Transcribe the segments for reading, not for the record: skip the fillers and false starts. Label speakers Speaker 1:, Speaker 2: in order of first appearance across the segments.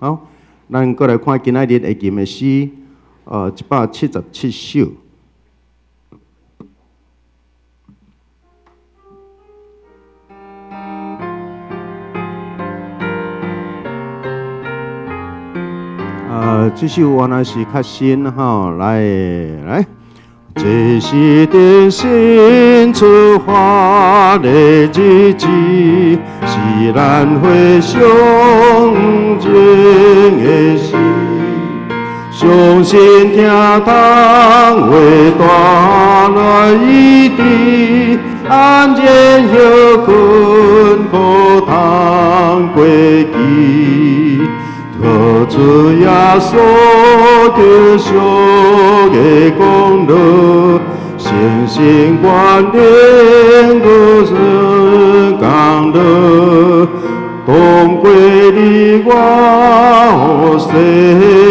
Speaker 1: 好，咱过来看今仔日会吟的诗，177首。这首原来是较新吼，来。这是电信出发的日子，是咱回想前的事。相信听堂为带来一滴，安然休困可通过期。靠主耶稣救赎的功劳，信心关联各人功劳，同归你我，世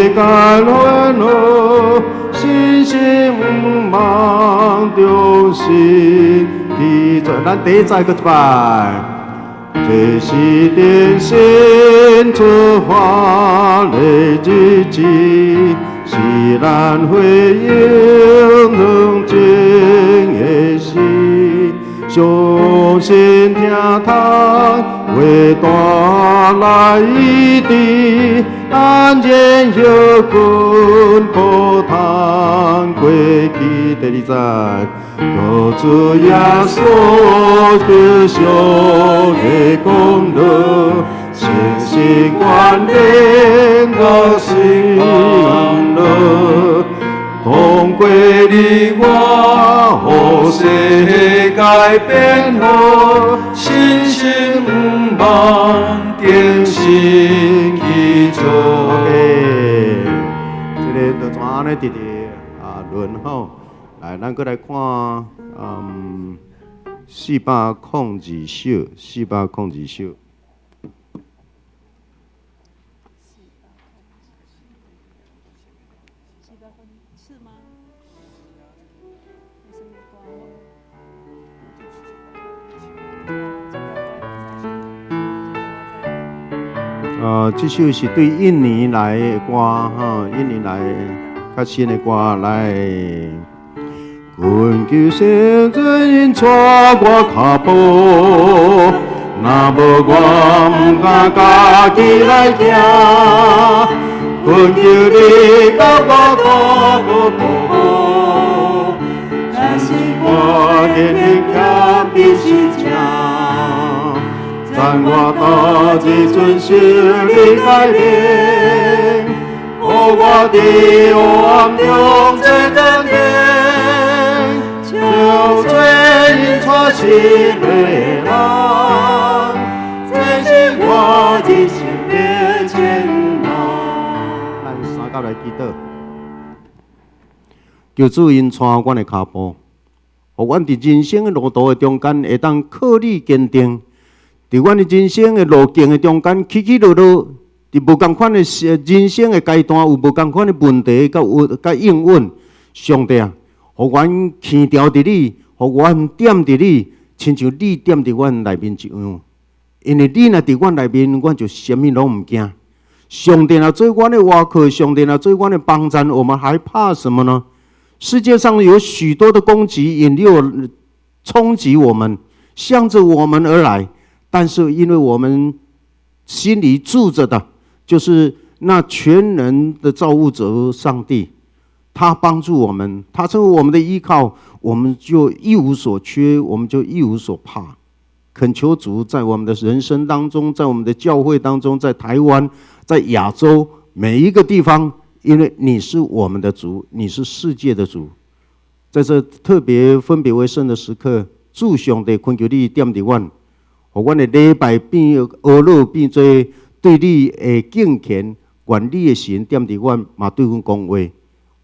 Speaker 1: 界暖和，信心不忘中心记载。咱第一再个一摆。这是电信出发的日子，是咱回应两情的事。相信听堂为带来一滴，安然休困可通过期。第二站。靠主耶稣救赎的功劳，信心关联到心乐，同归你我，互世界变好，信心不忘，定心记住。OK， 这个就怎安尼直直轮吼。来，咱搁来看402首，402首。
Speaker 2: 是吗？
Speaker 1: 这首是对印尼来的歌哈，印尼来较新的歌来。困求生存因带我脚步，若无我毋敢家己来行。困求你甲我托付保护，但是我日日欠必是正。赞我到这阵受你改变，予我伫黑暗中做个天。就做因带失落的人，这是我一生的前路。咱三角来祈祷，求主因带阮的脚步，互阮伫人生的路途的中间会当靠你坚定。伫阮的人生的路径的中间起起落落，伫无共款的人生的阶段有无共款的问题甲应允。上帝啊！互阮轻调伫你，互阮点伫你，亲像你点伫阮内面一样。因为你若伫阮内面，阮就什么拢毋惊。上帝若做阮的倚靠，上帝若做阮的帮站，我们还怕什么呢？世界上有许多的攻击、引诱、冲击我们，向着我们而来。但是因为我们心里住着的，就是那全能的造物者上帝。他帮助我们，他成为我们的依靠，我们就一无所缺，我们就一无所怕。恳求主在我们的人生当中，在我们的教会当中，在台湾，在亚洲每一个地方，因为你是我们的主，你是世界的主。在这特别分别为圣的时刻，主上帝恳求你点伫阮，互阮的礼拜变恶乐变做对你的敬虔，愿你的神点伫阮，嘛对阮讲话。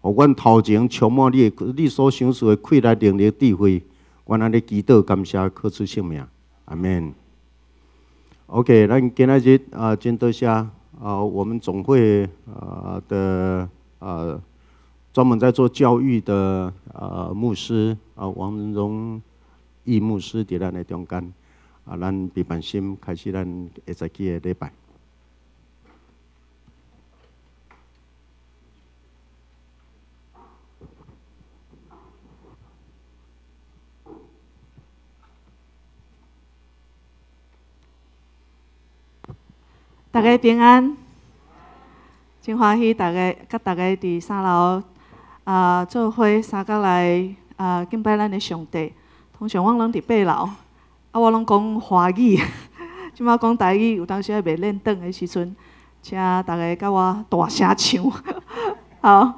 Speaker 1: 互阮头前充满你所想事的气力、能力、智慧，阮安尼祈祷、感谢、靠出性命，阿门。OK， 咱今仔日真多谢我们总会的专门在做教育的牧师王仁荣义牧师伫咱的中间咱备办心开始咱下早起的礼拜。
Speaker 2: 大家平安，真欢喜大家甲大家伫3楼做伙相甲来敬拜咱的上帝。通常我拢伫8楼，我拢讲华语，即摆讲台语，有当时还袂练转的时阵，请大家甲我大声唱。好，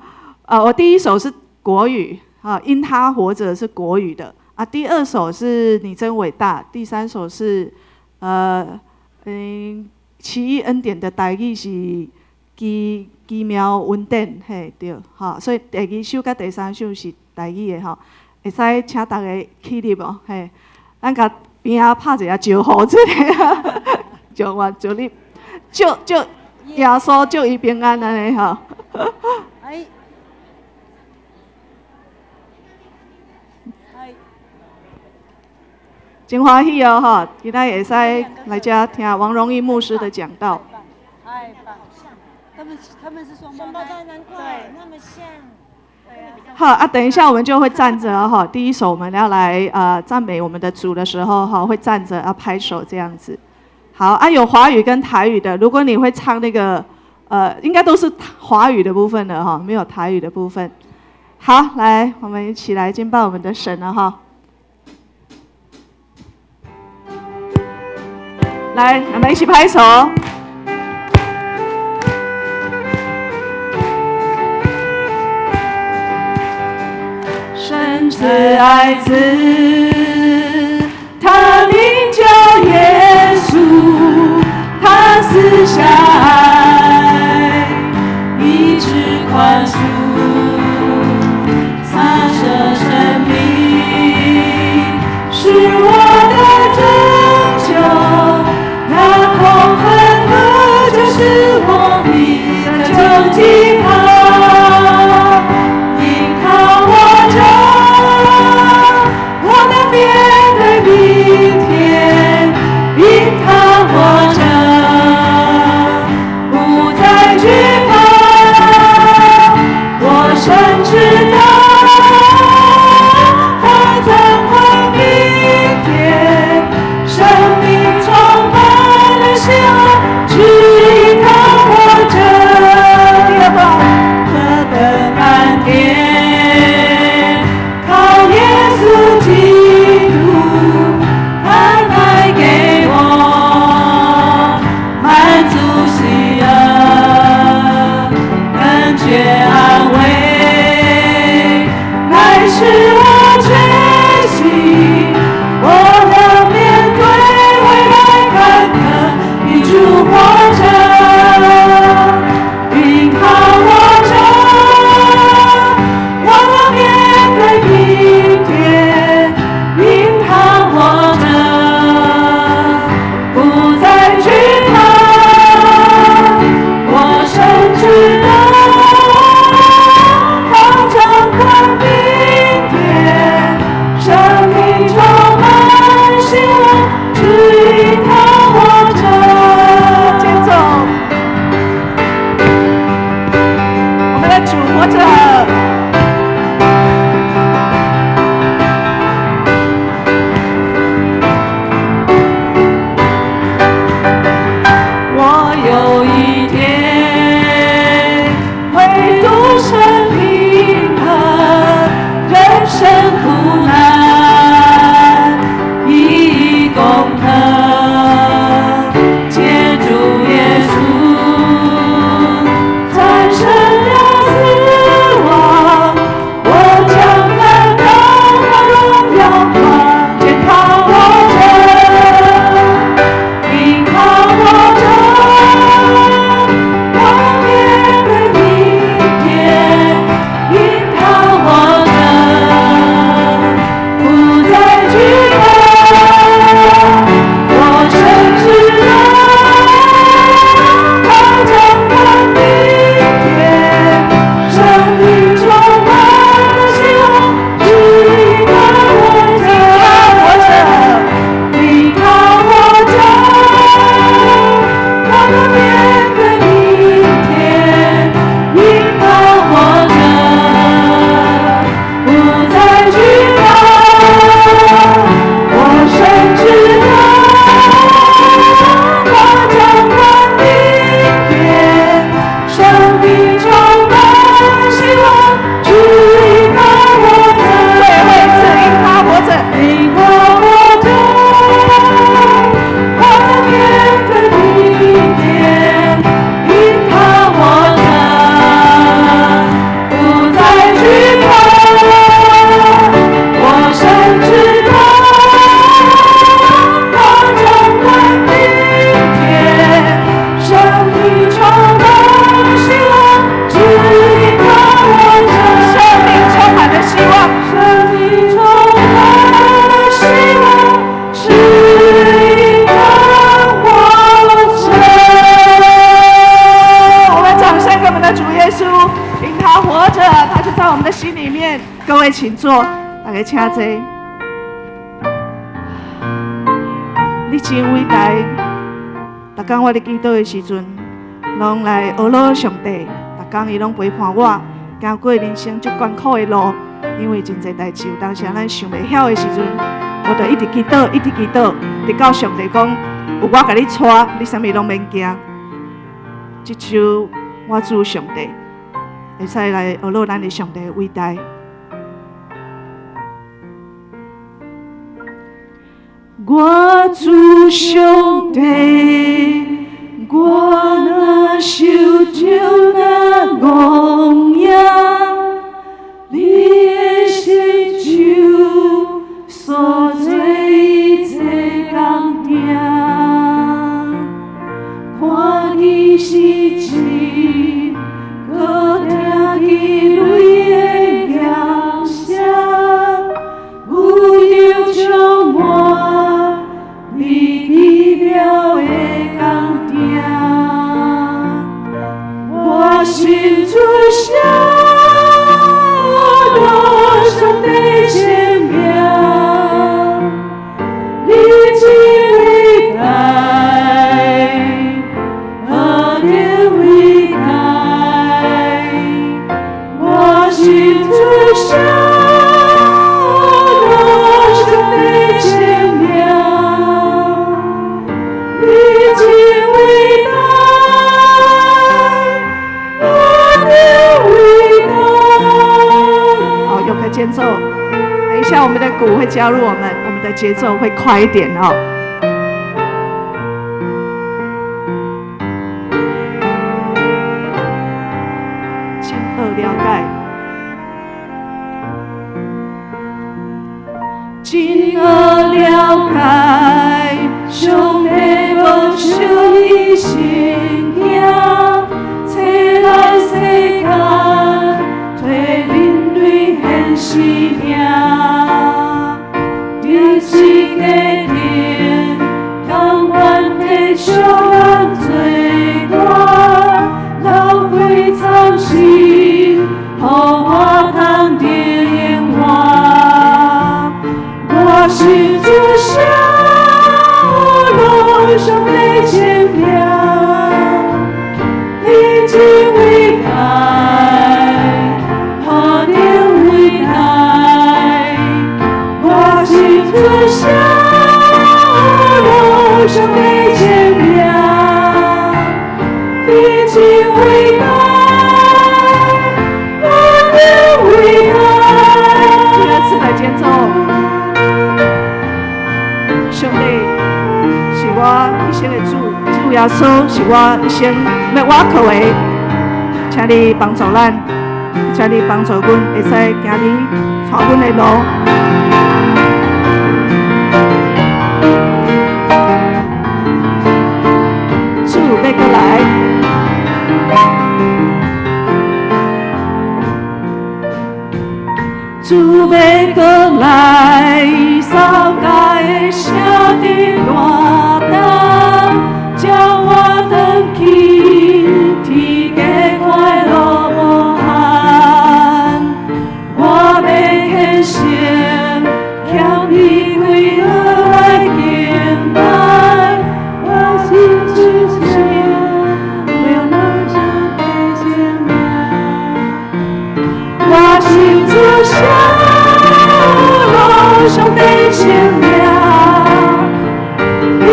Speaker 2: 我第一首是国语，因他活着是国语的。第2首是你真伟大，第3首是奇异恩典的台语是奇妙恩典，嘿对，所以第2首甲第3首是台语的吼，会使请大家起立哦，嘿，咱甲边仔拍一下招呼之类啊，祝你，祝耶稣祝伊平安安尼吼。真欢喜哦，哈！今仔会使来这听王荣义牧师的讲道。
Speaker 3: 太棒，他们是双胞胎，难怪那么像。
Speaker 2: 好等一下我们就会站着哈。第一首我们要来赞美我们的主的时候哈，会站着拍手这样子。好有华语跟台语的，如果你会唱那个应该都是华语的部分的哈，没有台语的部分。好，来，我们一起来敬拜我们的神了哈。来，我们一起拍手。神慈爱子，他名叫耶稣，他赐下爱，医治宽恕，洒舍生命，是我的拯救。那痛恨和就是我的救济他，因他活着，我能面对明天，因他活着，不再惧怕，我深知道他将会明天，生命充满。只因他活着，何等甘甜！靠耶稣基督，他带给我满足喜乐，感觉安慰，乃是我确信，我能面对未来坎坷。主活着，因他活着，我能面对明天，因他活着，不再惧怕，我深知道，他掌管明天，生命充满希望，只因他活着。主活着，我有一天会度生命和人生苦难，一一攻克，借主耶稣战胜了。在我们的心里面。各位请坐，大家请坐。你真伟大，逐天我伫祈祷的时阵，拢来学老上帝。逐天伊拢陪伴我，行过人生足艰苦的路。因为真侪代志，有当时咱想袂晓的时阵，我就一直祈祷，一直祈祷，直到上帝讲有我甲你带，你啥物拢免惊。这首我主上帝，会使来学老咱的上帝的伟大。我主上帝，我若受着那光阳，你的成就所做一切工程，看你是真，搁听你泪的响声，有着充满你奇妙的工程，我心出声。上帝千名，你真伟大，何等伟大！我心出声，上帝千名，你真伟大，何等伟大！好，用个间奏。等一下，我们的鼓会加入我们的节奏会快一点哦。真好了解，真好了解，上帝无想伊心惊，找来世间，替人类献生命。一个天，甘愿替小人做我，流血苍生，予我通得永远。我心主声，路上的千名，你真伟大，何等伟大！我心主声，路上的千名，你真伟大，何等伟大！第二次的间奏，上帝是我一生的主，主耶稣是我一生要我靠的，请你帮助咱，请你帮助阮，会使行你带阮的路。主要过来，主要过来，扫界的声的乱动，叫我回去，天家快乐无限。我要献身，欠你为何来敬拜？我心之前，为了上帝千名，我心之上。上帝千名，你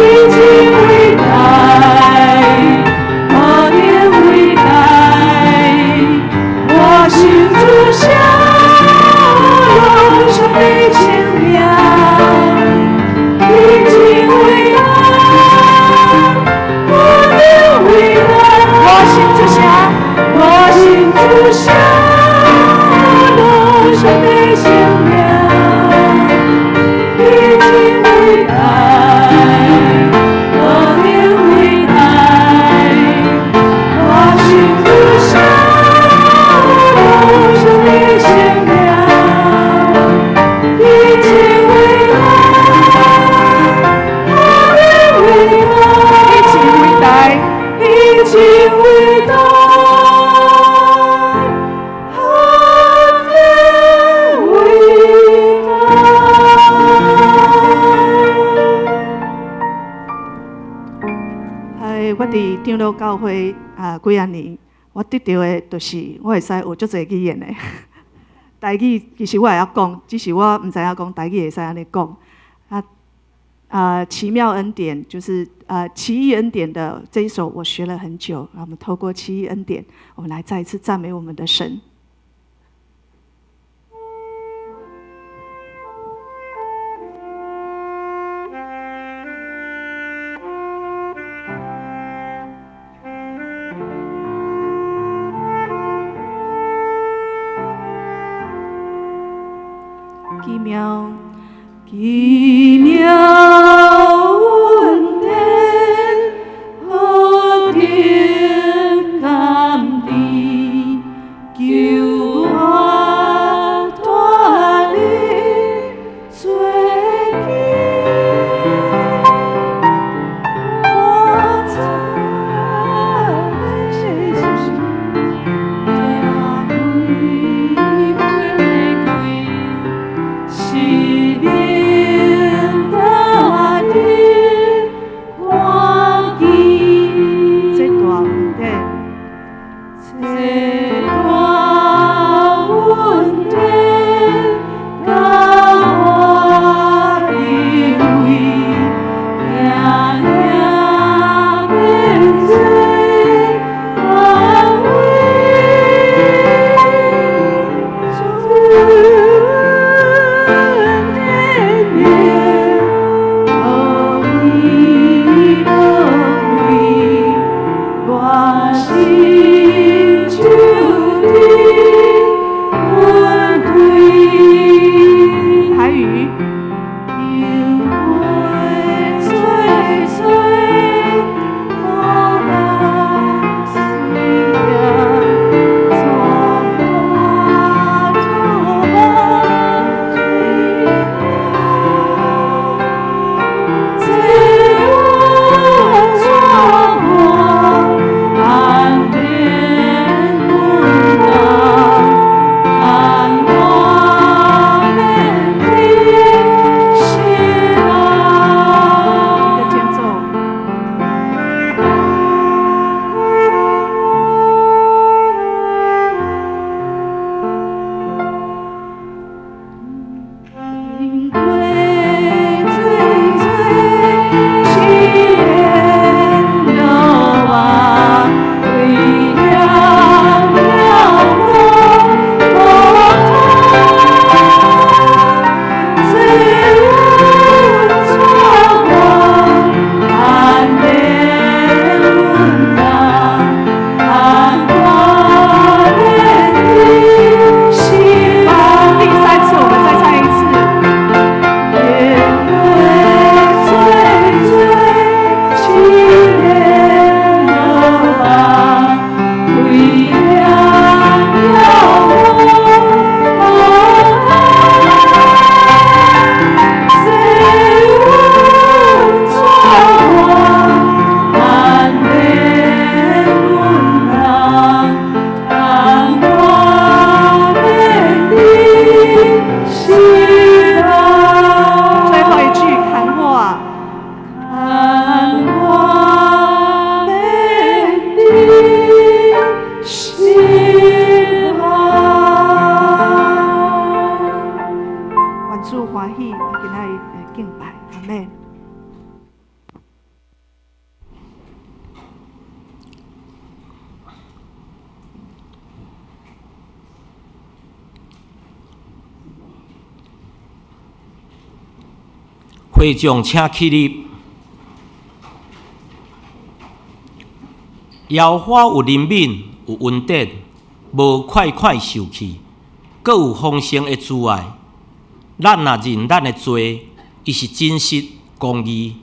Speaker 2: 长老教会几啊年，我得到的就是我会使有足侪语言的。台语其实我会晓讲，只是我毋知影讲台语会使安尼讲。奇妙恩典就是奇异恩典的这一首，我学了很久。我们透过奇异恩典，我们来再一次赞美我们的神。奇妙，奇妙恩典，何等甘甜，救我脱离罪孽，我在耶稣定会回归。是灵大的光景，这大恩典，这大恩典，甲我依偎，定定免罪安慰。
Speaker 4: 会众请起立。妖花有灵敏，有恩典，无快快受气，阁有丰盛的慈爱。咱若认咱的罪，伊是真实公义，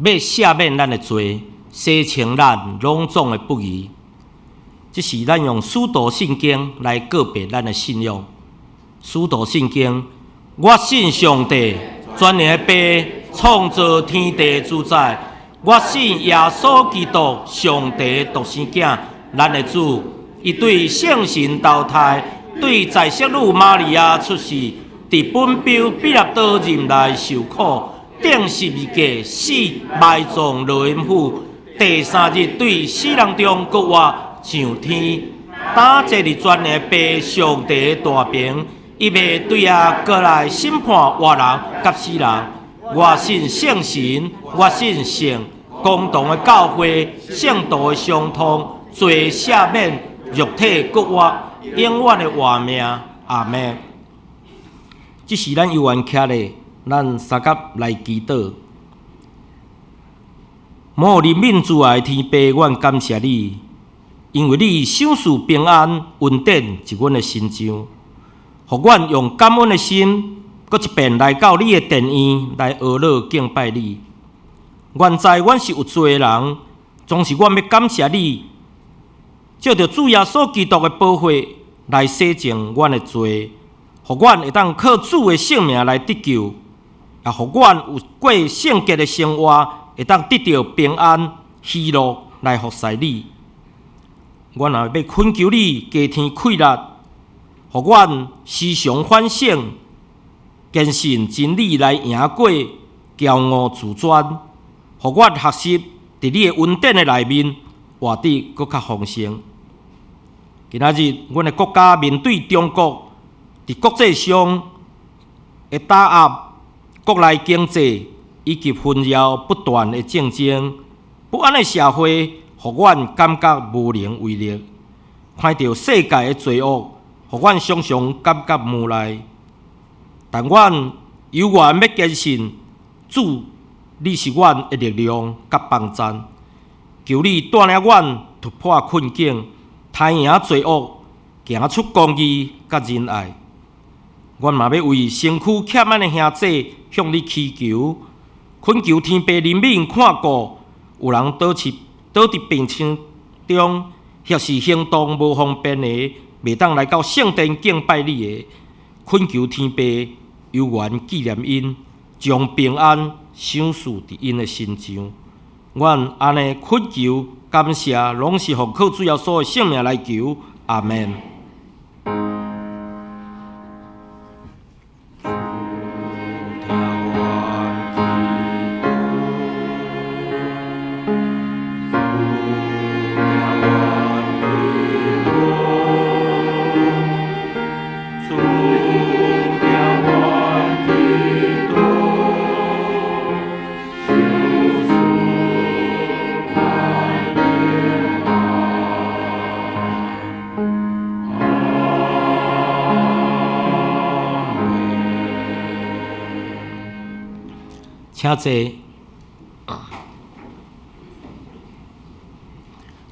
Speaker 4: 要赦免咱的罪，洗清咱拢总的不义。这是咱用使徒圣经来告别咱的信仰。使徒圣经，我信上帝。全能的爸，创造天地主宰。我信耶稣基督，上帝独生囝，咱的主。伊对圣神投胎，对在色女玛利亚出世，伫本标比勒多任内受苦，顶十字架死，埋葬罗恩府，第3日对死人中搁活上天，打坐伫全的爸上帝的大屏，伊要对过来审判活人甲死人。我信圣神，我信圣公堂的教会，圣道的相通，罪赦免，肉体搁活，永远的活命。阿门。这是咱犹原徛咧，咱三甲来祈祷。某人民主爱天父，阮感谢你，因为你赏赐平安稳定伫阮的心上，互阮用感恩的心，搁一遍来到你的殿院来学乐敬拜你。原知阮是有罪的人，总是阮要感谢你，借着主耶稣基督的宝血来洗净阮的罪，互阮会当靠主的性命来得救，也互阮有过圣洁的生活，会当得到平安喜乐来服侍你。阮也要恳求你加添气力，互阮时常反省，坚信真理来赢过骄傲自专，互阮学习伫你的恩典的内面活得搁较丰盛。今仔日，阮的国家面对中国伫国际上的打压、国内经济以及纷扰不断的竞争，不安的社会，互阮感觉无能为力。看到世界的罪恶，互阮常常感觉无奈。但阮犹原要坚信，主，你是阮的力量甲帮助。求你带领阮突破困境，太赢罪恶，行出公义甲仁爱。阮嘛要为身躯欠安的兄弟向你祈求，恳求天父怜悯看顾，有人倒伫病床中，或是行动无方便的，袂当来到圣殿敬拜你的，恳求天父犹原纪念因，将平安赏赐伫因的身上。阮安尼恳求感谢，拢是奉靠主耶稣的圣名来求，阿门。请坐。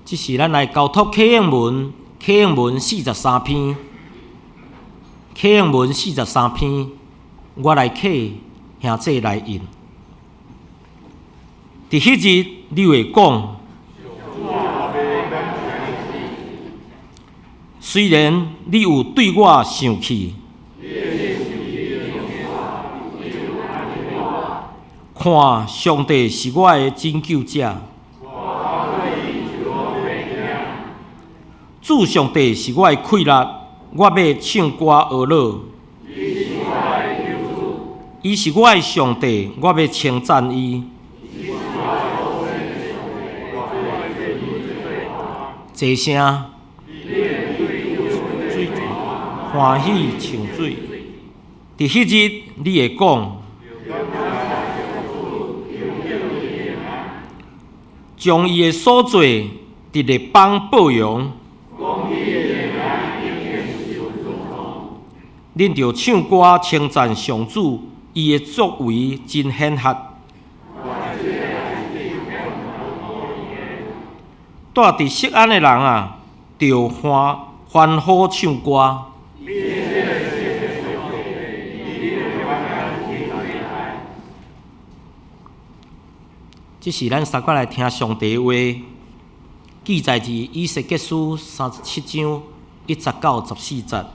Speaker 4: 这是咱来交托启应文43篇，启应文43篇，我来启，兄弟来印。伫迄日，你会讲，虽然你有对我生气。看，上帝是我的拯救者，主上帝是我的气力，我要唱歌学乐。伊是我的上帝，我要称赞伊。齐声，欢喜唱水。伫迄日，你会讲。将伊的所做伫列邦报扬，恁着唱歌称赞上主，伊的作为真显赫。住伫锡安的人啊，着欢呼唱歌。这是咱三个来听上帝的话，记载自以西结书37章1节到14节。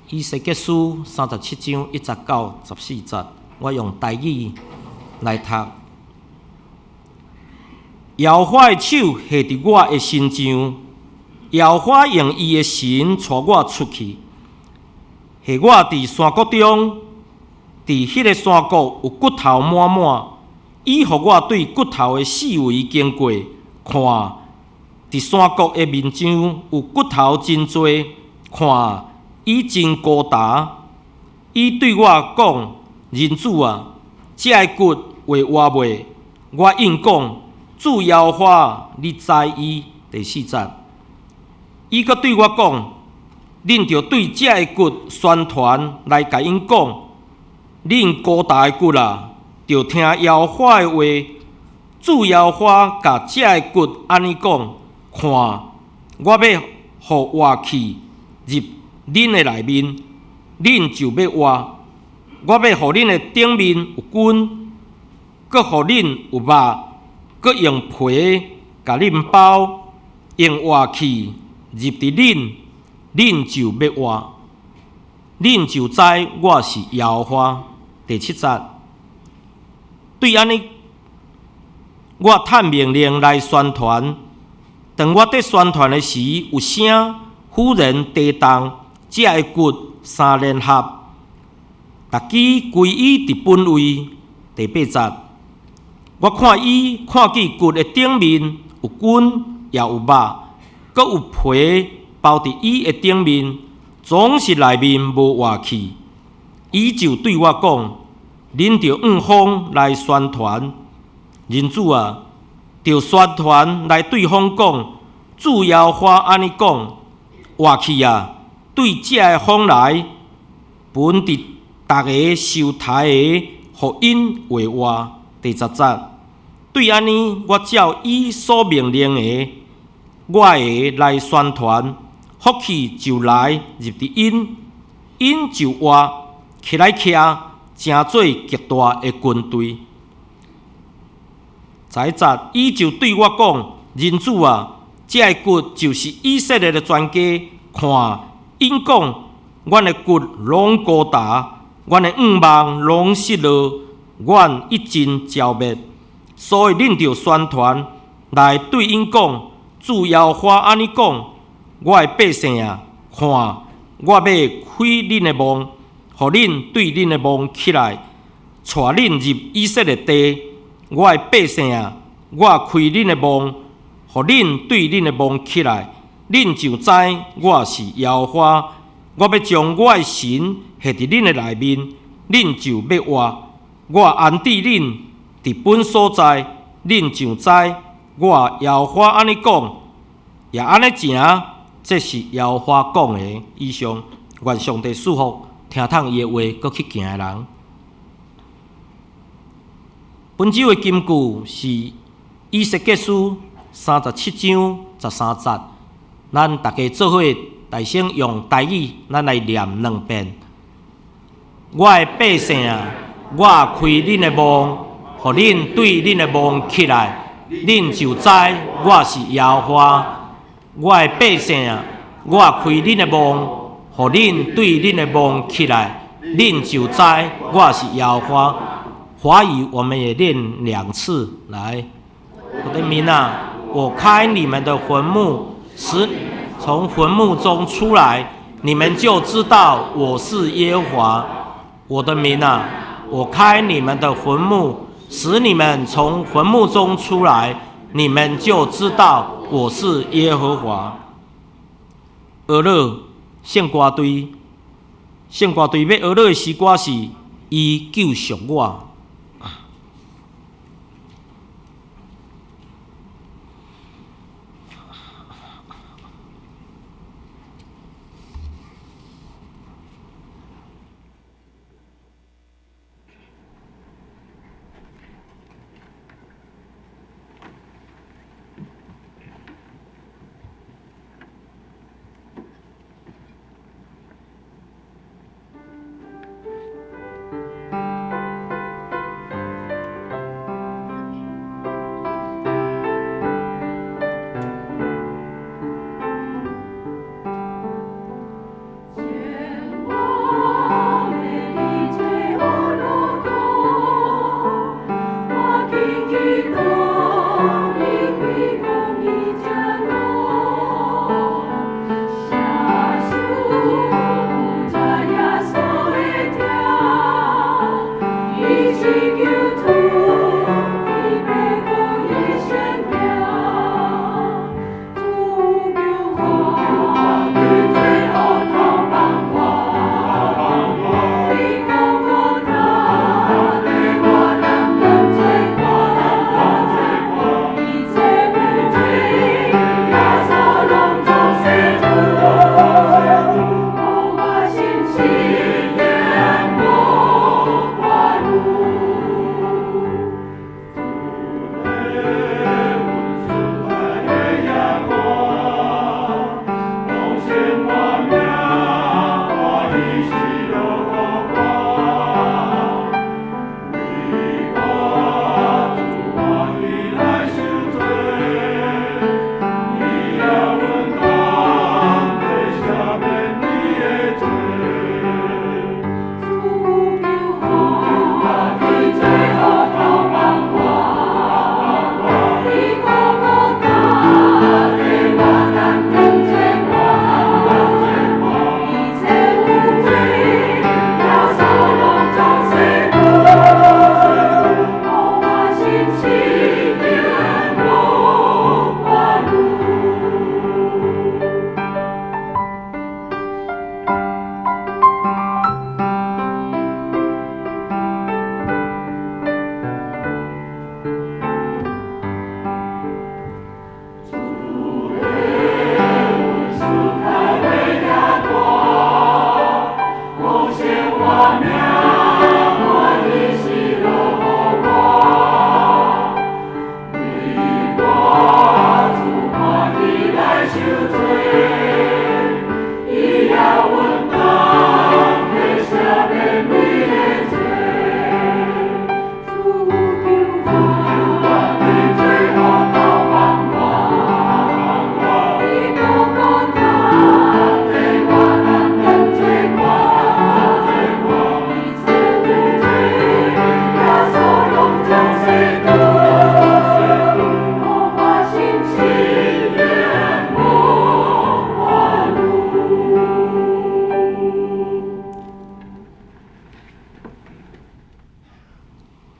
Speaker 4: 以西结书37章1节到14节，我用台语来读。耶和华的手下伫我的身上，耶和华用伊的神带我出去，下我伫山谷中，伫迄个山谷有骨头满满。伊互我对骨头的四围经过，看伫山谷的面上有骨头真多，看伊真高大。伊对我讲：“人子啊，这个骨会活袂？”我应讲：“主耶和华，你知伊。”第4节，伊阁对我讲：“恁着对这个骨宣传来甲因讲，恁高大的骨啊，着听耶和华的话。主耶和华甲这个骨安尼讲：看，我要互活气入恁的内面，恁就要活。我要互恁的顶面有筋，阁互恁有肉，阁用皮甲恁包，用活气入伫恁，恁就要活。恁就知我是耶和华。第7节，对安尼，我趁命令来宣传。当我伫宣传的时，有声忽然地动，这个骨三联合，逐支归伊伫本位。第8节，我看见骨的顶面有筋，也有肉，阁有皮包伫伊的顶面，总是内面无活气。伊就对我讲：“恁着向方来宣传，人子啊，着宣传来对方讲，主耶和华安尼讲：活气啊，对这个方来，本伫逐个受抬的，互因为活。”第10节，对安尼，我照伊所命令的，我会来宣传，福气就来入伫因，因就活起来徛，成做极大的军队。11节，伊就对我讲：“人子啊，这个骨就是以色列的全家。看，因讲，阮的骨拢高大，阮的五望拢失落，阮已经消灭。所以恁着宣传来对因讲：主耶和华安尼讲，我的百姓啊，看，我要开恁的梦，互恁对恁的梦起来，带恁入以色列地。我的百姓啊，我开恁的梦，互恁对恁的梦起来，恁就知我是耶和华。我要将我的神下伫恁的内面，恁就要活。我安置恁伫本所在，恁就知我耶和华安尼讲，也安尼成，这是耶和华讲的。以上，愿上帝赐福，听透伊的话，搁去行的人。本周的金句是以西结书37章13节，咱大家做伙大声用台语，咱来念2遍。我的百姓啊，我开恁的梦，互恁对恁的梦起来，恁就知我是耶和华。我的百姓啊，我开恁的梦，互恁对恁的梦起来，恁就知我是耶和华。华语我们也念2次，来，我的民啊，我开你们的坟墓，使从坟墓中出来，你们就知道我是耶和华。我的民啊，我开你们的坟墓，使你们从坟墓中出来，你们就知道我是耶和华。学乐圣歌队，圣歌队要学乐的诗歌是伊救赎我。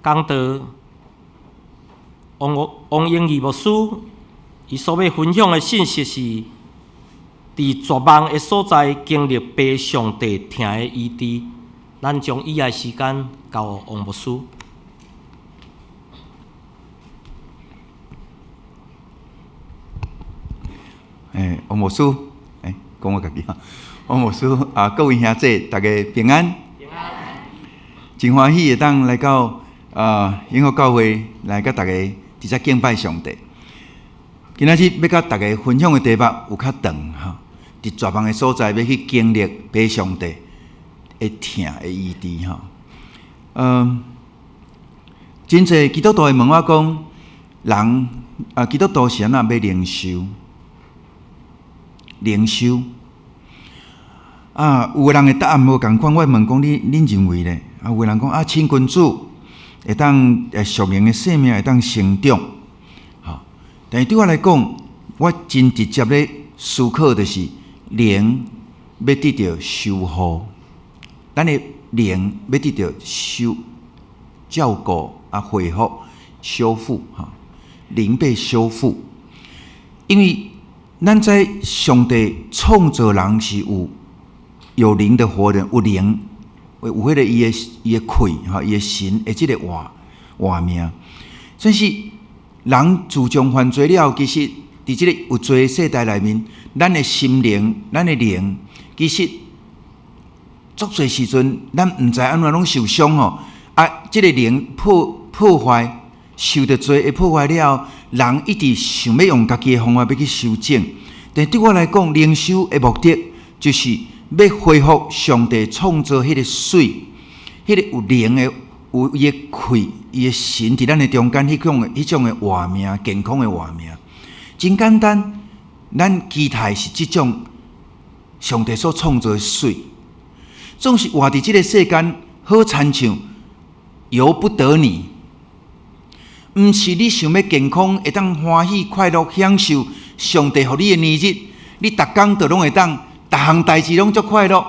Speaker 4: 讲道王英义牧师，伊所要分享的信息是，伫绝望的所在经历被上帝疼的医治。咱将以下时间交王牧师。
Speaker 5: 王牧师，讲我家己哈。王牧师啊，各位兄弟，大家平安。平安。真欢喜会当来到永福教会来甲大家伫遮敬拜上帝。今仔日要甲大家分享的题目有较长哈，伫绝望的所在要去经历被上帝的疼的医治哈。真侪基督徒会问我讲，人基督徒是安怎要灵修？灵修有个人的答案无共款，我问讲恁认为咧？有个人讲亲君主会当属灵的生命会当成长，但是对我来讲，我真直接咧思考就是灵要得到修复，咱的灵要得到照顾恢复、修复灵被修复，因为咱在上帝创造人是有灵的活人，有灵，有迄个伊的气伊的神的即个活命。但是人自从犯罪了，其实伫即个有罪的世代内面，咱的心灵、咱的灵，其实足侪时阵，咱毋知安怎拢受伤即个灵破坏，受着罪会破坏了，人一直想要用家己的方法要去修正。但对我来讲，灵修的目的就是要恢复上帝创造迄个水，迄个有灵的、有伊的气、伊的神伫咱的中间，迄种的活命、健康的活命。真简单，咱期待是即种上帝所创造的水，总是活伫即个世间，好亲像由不得你。毋是你想要健康，会当欢喜快乐享受上帝予你的年日，你逐工都拢会当，逐项代志拢足快乐。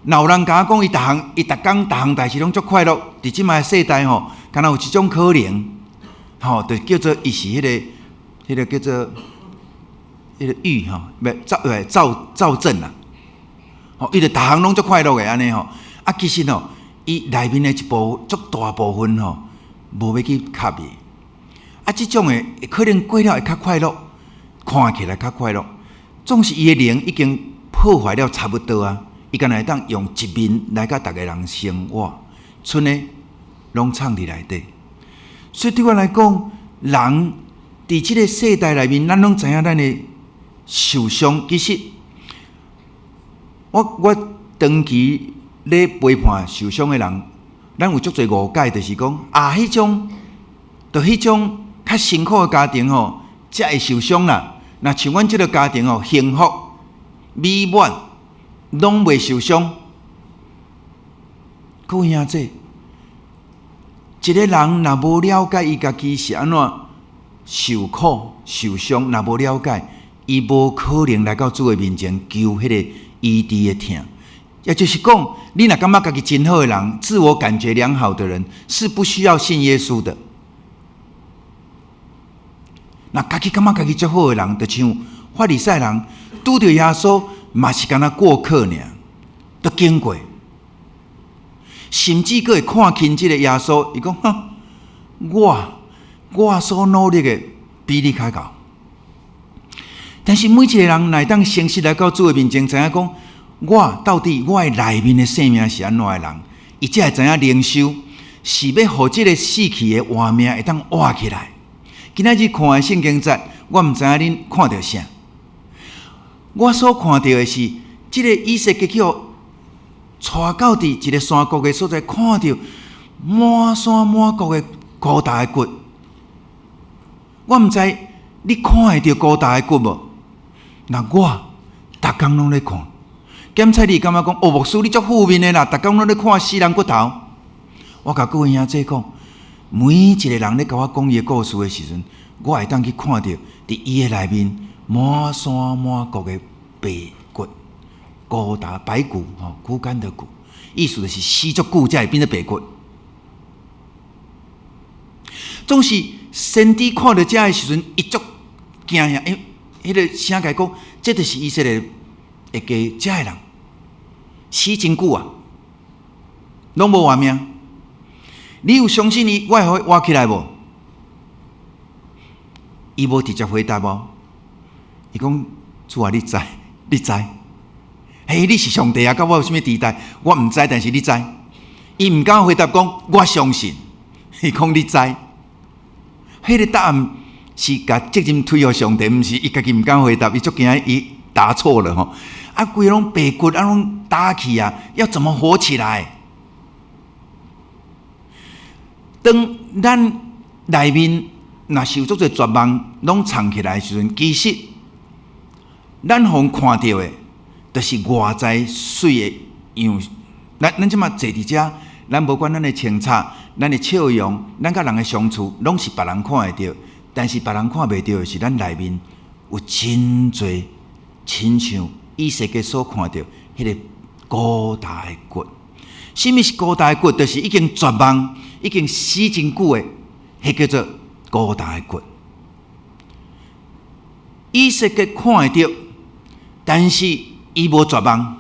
Speaker 5: 有人甲我讲，伊逐工逐项代志拢足快乐，伫即卖世代敢若有一种可能，就叫做伊是迄个叫做迄个郁躁症啦。伊就逐项拢足快乐的安尼其实伊内面的一部足大部分无要去卡伊，即种的可能过了会较快乐，看起来较快乐，总是伊的灵已经破坏了差不多伊敢若会当用一面来甲逐个人生活，剩的拢藏伫内底。所以对我来讲，人伫即个世代内面，咱拢知影咱的受伤。其实我长期咧陪伴受伤的人。咱有足侪误解，就是讲迄种较辛苦的家庭才会受伤啦。那像阮即个家庭幸福美满，拢袂受伤。各位兄弟，一个人若无了解伊家己是安怎受苦受伤，若无了解，伊无可能来到主的面前求迄个医治的疼。也就是讲，你若感觉家己真好的人，自我感觉良好的人，是不需要信耶稣的。那家己感觉家己足好的人，就像法利赛人拄着耶稣，嘛是敢若过客尔，都经过，甚至佫会看轻即个耶稣，伊讲我所努力的比你较高。但是每一个人乃当诚实来到主的面前，知影讲。到底我的内面的生命是安怎的人？伊才会知影灵修是要互即个死去的活命会当活起来。今仔日看的圣经节，我毋知影恁看到啥。我所看到的是，即个以色列叫带到伫一个山谷的所在，看到满山满谷的高大的骨。我毋知你看会到高大的骨无？那我逐工拢咧看。检测你感觉讲，牧师你足负面的啦，逐工拢咧看死人骨头。我甲各位兄弟讲，每一个人咧甲我讲伊的故事的时阵，我会当去看到伫伊的内面满山满谷的白骨，高大白骨骨干的骨，意思就是死足久才会变成白骨。总是先知看到遮的时阵，伊足惊吓，因迄个声甲讲，这就是以色列会加遮的人，死真久啊，拢无活命。你有相信伊，我会互伊活起来无？伊无直接回答无，伊讲主啊，你知，你知。嘿，你是上帝啊！甲我有啥物地带？我毋知，但是你知。伊毋敢回答讲，我相信。伊讲你知。迄个答案是甲责任推互上帝，毋是伊家己毋敢回答，伊足惊伊答错了吼。啊，规拢白骨啊，拢打去啊，要怎么活起来？当咱内面若受足侪绝望，拢藏起来的时阵，其实咱互看到的，就是外在水的样。咱即马坐伫遮，咱无管咱的清擦、咱的笑容、咱甲人的相处，拢是别人看会到。但是别人看袂到的是咱内面有真侪，亲像以色列所看到迄个高大的骨。什么是高大的骨？就是已经绝望、已经死真久的，迄叫做高大的骨。以色列看会到，但是伊无绝望。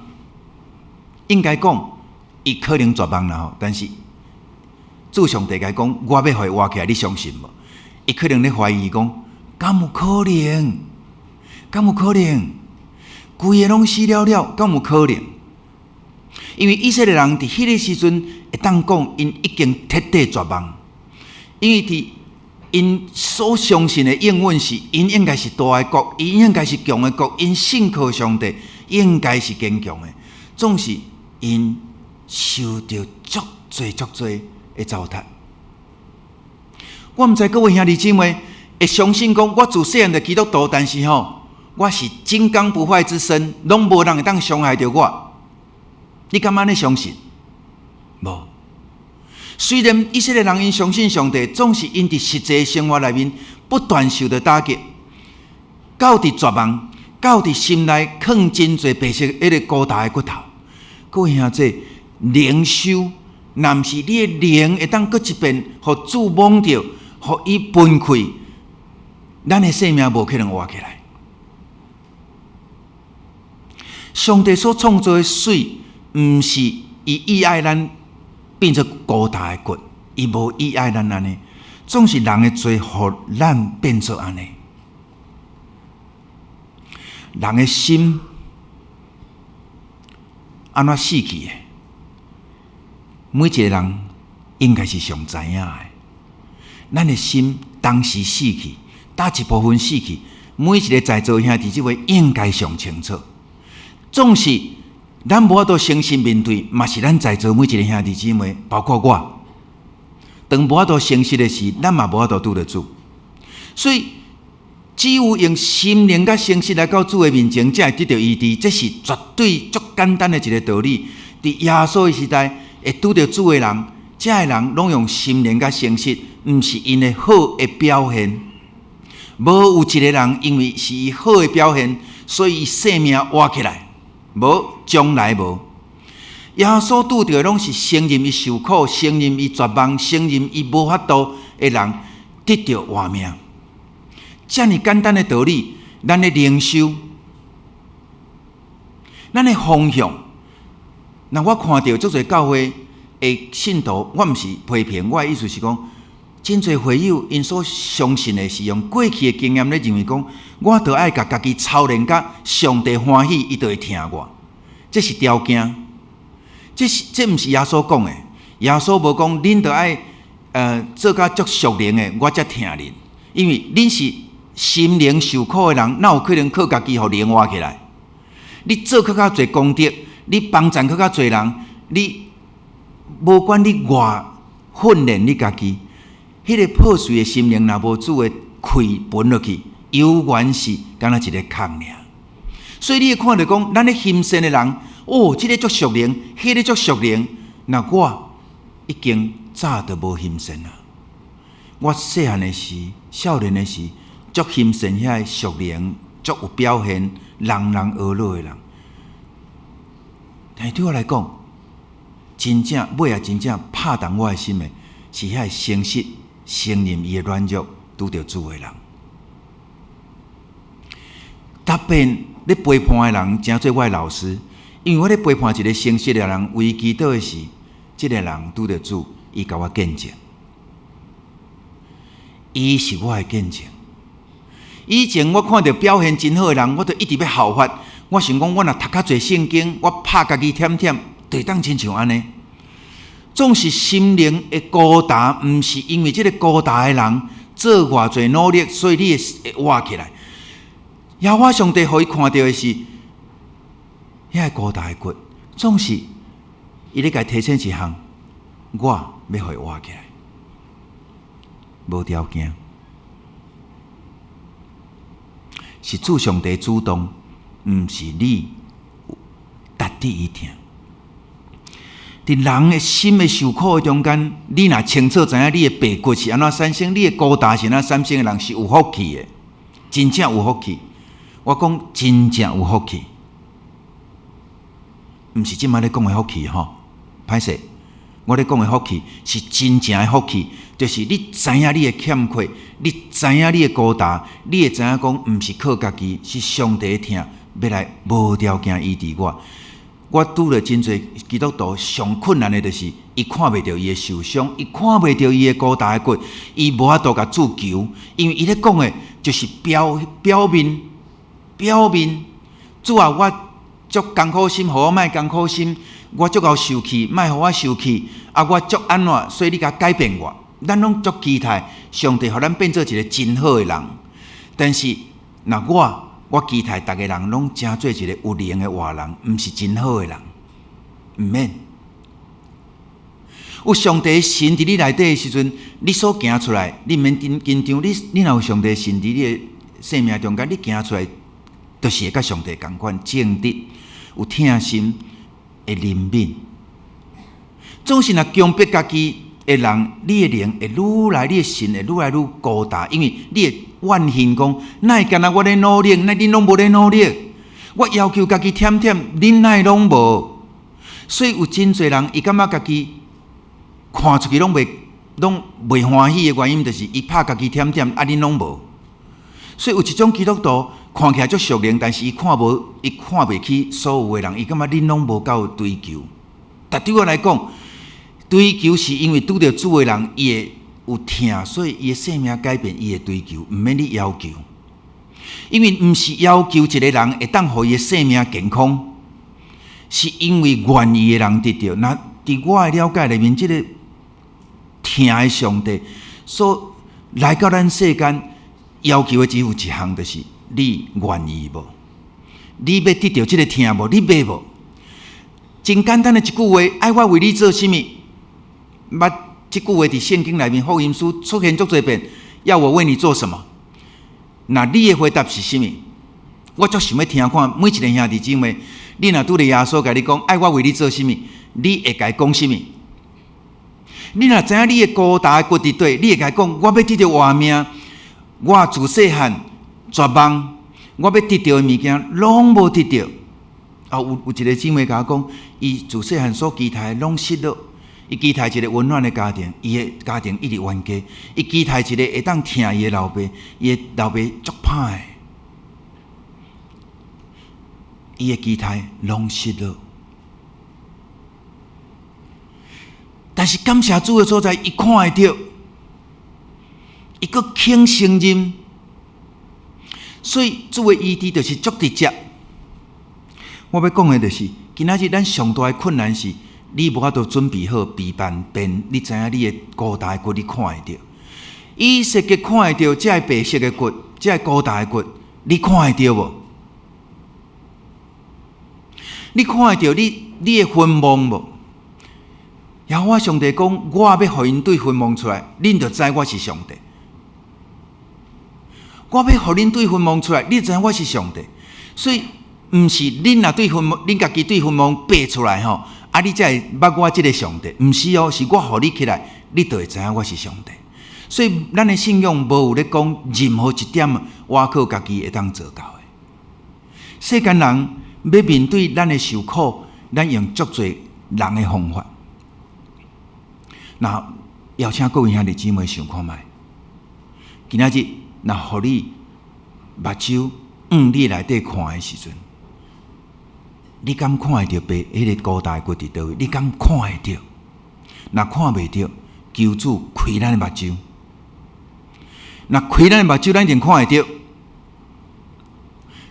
Speaker 5: 应该讲，伊可能绝望啦吼，但是主上帝甲伊讲，我要互伊活起来，你相信无？伊可能咧怀疑讲，敢有可能？敢有可能？规个拢死了了，敢有可能？因为以色列人伫迄个时阵会当讲，因已经彻底绝望，因为伫因所相信的应允是，因应该是大的国，因应该是强的国，因信靠上帝，应该是坚强的。总是因受到足侪的糟蹋。我毋知各位兄弟姊妹会相信讲，我自细汉的基督徒，但是吼，我是金刚不坏之身，拢无人会当伤害到我。你敢安尼相信？无。虽然以色列人因相信上帝，总是因伫实际生活内面不断受到打击，到伫绝望，到伫心内藏真侪白色迄个高大的骨头。各位兄弟，灵修，若毋是你的灵会当搁一遍，互主蒙着，互伊崩溃，咱的生命无可能活起来。上帝所创造的水，毋是伊爱咱变作高大的骨，伊无伊爱咱安尼，总是人的罪，互咱变作安尼。人的心安怎死去的？每一个人应该是上知影的。咱的心当时死去，哪一部分死去？每一个在座兄弟姊妹应该上清楚。总是咱无法度诚实面对，嘛是咱在座每一个兄弟姊妹，包括我。当无法度诚实的是，咱嘛无法度拄得主。所以，只有用心灵甲诚实来到主的面前，才会得到医治。这是绝对足简单的一个道理。伫耶稣的时代，会拄到主的人，这个人拢用心灵甲诚实，毋是因的好的表现。无有一个人因为是伊好的表现，所以伊生命活起来。无，将来无。耶稣拄到的拢是承认伊受苦、承认伊绝望、承认伊无法度的人得到活命。这么简单的道理，咱的灵修，咱的方向。那我看到足侪教会的信徒，我毋是批评，我的意思是讲，真侪会友因所相信的是用过去的经验咧认为讲，我着爱甲家己操练甲上帝欢喜，伊就会听我。这是条件，这毋是耶稣讲的。耶稣无讲恁着爱做甲足属灵的，我才听恁。因为恁是心灵受苦的人，哪有可能靠家己互灵活起来？你做较侪功德，你帮助较侪人，你无管你偌训练你家己。迄个破碎的心灵，若无主的开分落去，永远是敢若一个空尔。所以你会看到讲，咱咧行善的人，哦，这个足属灵，迄个足属灵。那我已经早就无行善啦。我细汉的时、少年的时，足行善遐个属灵，足有表现，人人学乐的人。但是对我来讲，真正尾真正拍动我的心的，是遐个诚实承认伊的软弱，拄着主的人。答辩咧陪伴的人，诚做我的老师，因为我咧陪伴一个诚实的人，为祈祷的是，这个人拄着主，伊甲我见证，伊是我的见证。以前我看到表现真好的人，我就一直要效法。我想讲，我若读较侪圣经，我拍家己忝忝，就会当亲像安尼。总是心灵的高大，毋是因为这个高大的人做偌侪努力，所以你会活起来。耶和华上帝互伊看到的是，遐个高大的骨，总是伊咧甲提醒一项，我要互伊活起来，无条件。是主上帝主动，毋是你值得伊听。伫人的心的受苦的中间，你若清楚知影你的背骨是安怎产生，你的高大是安怎产生的人是有福气的，真正有福气。我讲真正有福气，毋是即摆咧讲的福气吼。歹势，我咧讲的福气是真正的福气。就是你知影你的欠缺，你知影你的孤单，你会知影讲，毋是靠家己，是上帝的疼，要来无条件医治我。我拄了真侪基督徒上困难的，就是伊看袂到伊的受伤，伊看袂到伊的孤单的骨，伊无法度甲主求，因为伊咧讲的就是表面。主啊，我足艰苦心，互我莫艰苦心；我足够受气，莫互我受气。啊，我足安怎，所以你甲改变我。咱拢足期待上帝互咱变做一个真好的人，但是若我期待逐个人拢成做一个有灵的活人，毋是真好的人，毋免。有上帝的神伫你内底的时阵，你所行出来，你毋免紧张。你若有上帝的神伫你的生命中间，你行出来，就是会甲上帝同款正直，有疼心，会怜悯。总是若强迫家己的人，你的灵会愈来，你的心会愈来愈孤单，因为你会怨恨讲，哪会干那我咧努力，哪恁拢无咧努力？我要求家己忝忝，恁哪会拢无？所以有真侪人，伊感觉家己看出去拢袂欢喜的原因，就是伊拍家己忝忝，啊恁拢无。所以有一种基督徒看起来足属灵，但是伊看袂起所有的人，伊感觉恁拢无够追求。但对我来讲，追求是因为拄着主的人，伊会有疼，所以伊的生命改变，伊会追求，毋免你要求。因为毋是要求一个人会当互伊的生命健康，是因为愿意的人得到。那伫我的了解里面，这个疼的上帝所来到咱世间，要求的只有一项，就是你愿意无？你要得到这个疼无？你要无？真简单的一句话，爱我为你做什么？捌这句话伫圣经内面福音书出现足侪遍，要我为你做什么？那你的回答是什么？我足想要听看每一个兄弟姊妹，你若拄着耶稣甲你讲，爱我为你做什么？你会甲伊讲什么？你若知影你的孤单的骨伫底，你会甲伊讲，我要得到活命，我自细汉绝望，我要得到的物件拢无得到。啊，有一个姊妹甲我讲，伊自细汉所期待拢失落。伊期待一个温暖的家庭，伊的家庭一直冤家；伊期待一个会当疼伊的老爸，伊的老爸足歹的，伊的期待拢失落。但是感谢主的所在，伊看会到，伊阁肯承认，所以主的医治就是足直接。我要讲的就是，今仔日咱上大的困难是。你无法度准备好备办便，你知影你的孤单的骨，你看会到。以色列看会到，这白色的骨，这孤单的骨，你看会到无？你看会到你的昏蒙无？耶和华上帝讲，我要互因对昏蒙出来，恁就知我是上帝。我要互恁对昏蒙出来，你知影我是上帝。所以，毋是恁若对昏蒙，恁家己对昏蒙爬出来吼。啊！你才会捌我这个上帝，毋是哦，是我互你起来，你就会知影我是上帝。所以，咱的信仰无有咧讲任何一点，我靠家己会当做到的。世间人要面对咱的受苦，咱用足侪人的方法。那邀请各位兄弟姊妹想看觅，今仔日若互你目睭你内底看的时阵，你敢看会到迄个高大的骨伫倒位？你敢看会到？若看袂到，求主开咱的目睭。若开咱的目睭，咱一定看会到。